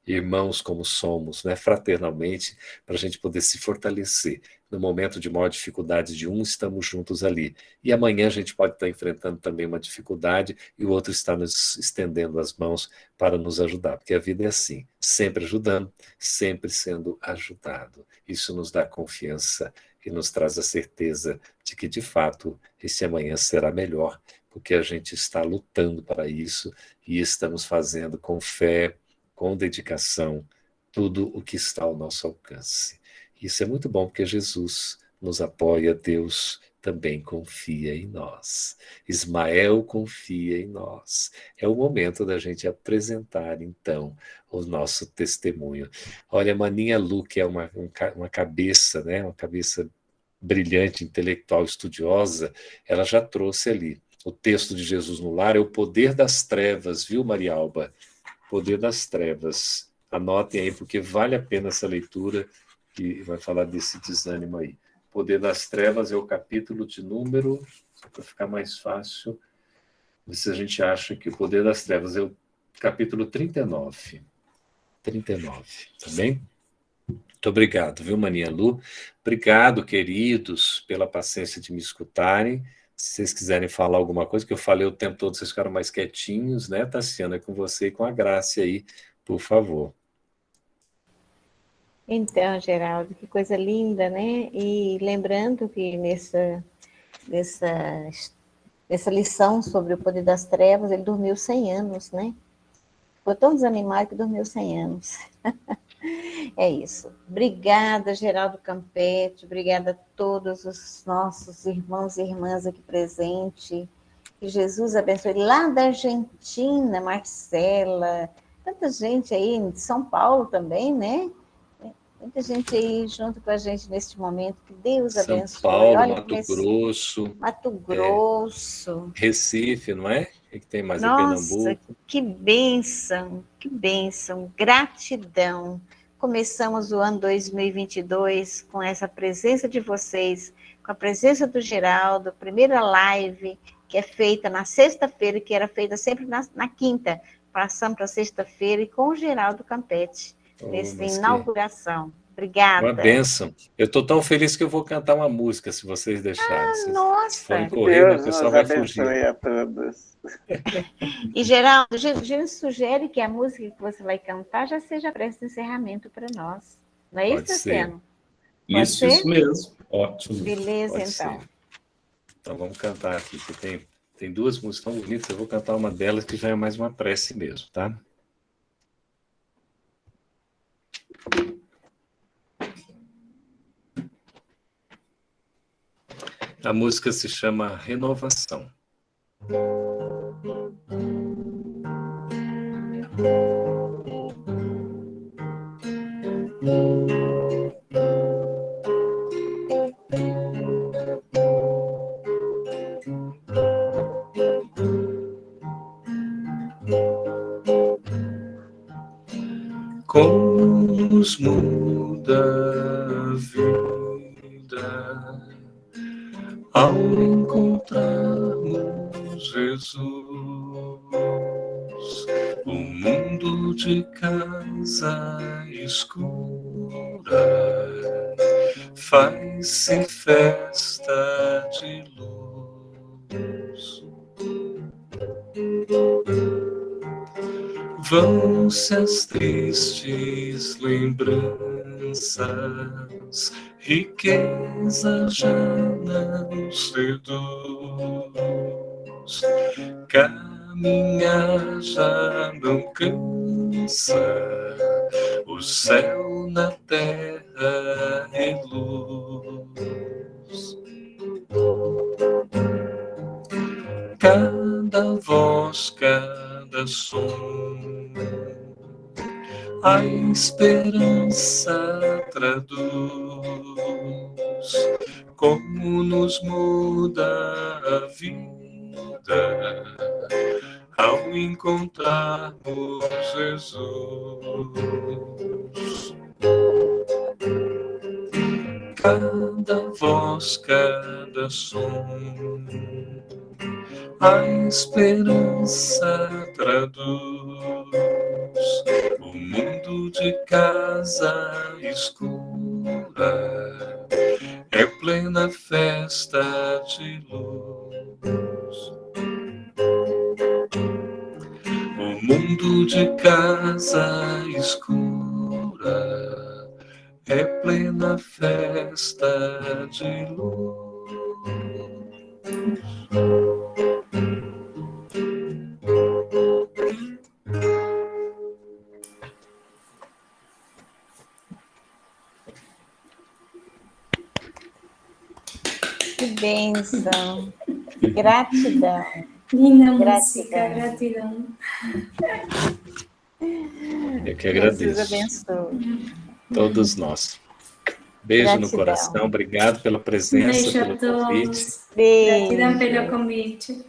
irmãos como somos, né? Fraternalmente, para a gente poder se fortalecer. No momento de maior dificuldade de um, estamos juntos ali. E amanhã a gente pode estar enfrentando também uma dificuldade e o outro está nos estendendo as mãos para nos ajudar. Porque a vida é assim, sempre ajudando, sempre sendo ajudado. Isso nos dá confiança e nos traz a certeza de que, de fato, esse amanhã será melhor, porque a gente está lutando para isso e estamos fazendo com fé, com dedicação, tudo o que está ao nosso alcance. Isso é muito bom, porque Jesus nos apoia, Deus também confia em nós. Ismael confia em nós. É o momento da gente apresentar, então, o nosso testemunho. Olha, a Maninha Lu, que é uma cabeça, né? Uma cabeça brilhante, intelectual, estudiosa, ela já trouxe ali. O texto de Jesus no Lar é o poder das trevas, viu, Maria Alba? Poder das trevas. Anotem aí, porque vale a pena essa leitura, que vai falar desse desânimo aí. Poder das Trevas é o capítulo de número, só para ficar mais fácil, se a gente acha que o Poder das Trevas é o capítulo 39. 39, tá bem? Muito obrigado, viu, Maninha Lu? Obrigado, queridos, pela paciência de me escutarem. Se vocês quiserem falar alguma coisa, que eu falei o tempo todo, vocês ficaram mais quietinhos, né, Tassiana? É com você e com a Graça aí, por favor. Então, Geraldo, que coisa linda, né? E lembrando que nessa lição sobre o poder das trevas, ele dormiu 100 anos, né? Ficou tão desanimado que dormiu 100 anos. É isso. Obrigada, Geraldo Campetti, obrigada a todos os nossos irmãos e irmãs aqui presentes. Que Jesus abençoe. Lá da Argentina, Marcela, tanta gente aí, de São Paulo também, né? Muita gente aí junto com a gente neste momento. Que Deus abençoe. São Paulo, olha, Mato Grosso. Mato Grosso. Recife, não é? O que tem mais? Nossa, Pernambuco. que bênção, gratidão. Começamos o ano 2022 com essa presença de vocês, com a presença do Geraldo, primeira live que é feita na sexta-feira, que era feita sempre na quinta, passamos para sexta-feira, e com o Geraldo Campetti, nessa inauguração. Obrigada. Uma bênção. Eu estou tão feliz que eu vou cantar uma música, se vocês deixarem. Nossa! Se forem correr, Deus o pessoal nos vai abençoe fugir. a todos. E, Geraldo, a gente sugere que a música que você vai cantar já seja prece de encerramento para nós. Não é isso, Luciano? Isso mesmo. Ótimo. Beleza, Pode então. ser. Então vamos cantar aqui, que tem duas músicas tão bonitas, eu vou cantar uma delas que já é mais uma prece mesmo, tá? A música se chama Renovação. Como nos muda a vida ao encontrarmos Jesus. O mundo de casa escura faz-se festa de luz. Vão-se as tristes lembranças, riqueza já não seduz, caminhar já não cansa, o céu na terra reluz. Cada voz, cada som, a esperança traduz, como nos muda a vida ao encontrarmos Jesus. Cada voz, cada som, a esperança traduz, o mundo de casa escura é plena festa de luz. O mundo de casa escura é plena festa de luz. Que bênção. Gratidão. Linda música, gratidão. Eu que agradeço. Jesus abençoe. Todos nós. Beijo Gratidão. no coração, obrigado pela presença, Beijo a pelo convite. todos. Gratidão pelo convite.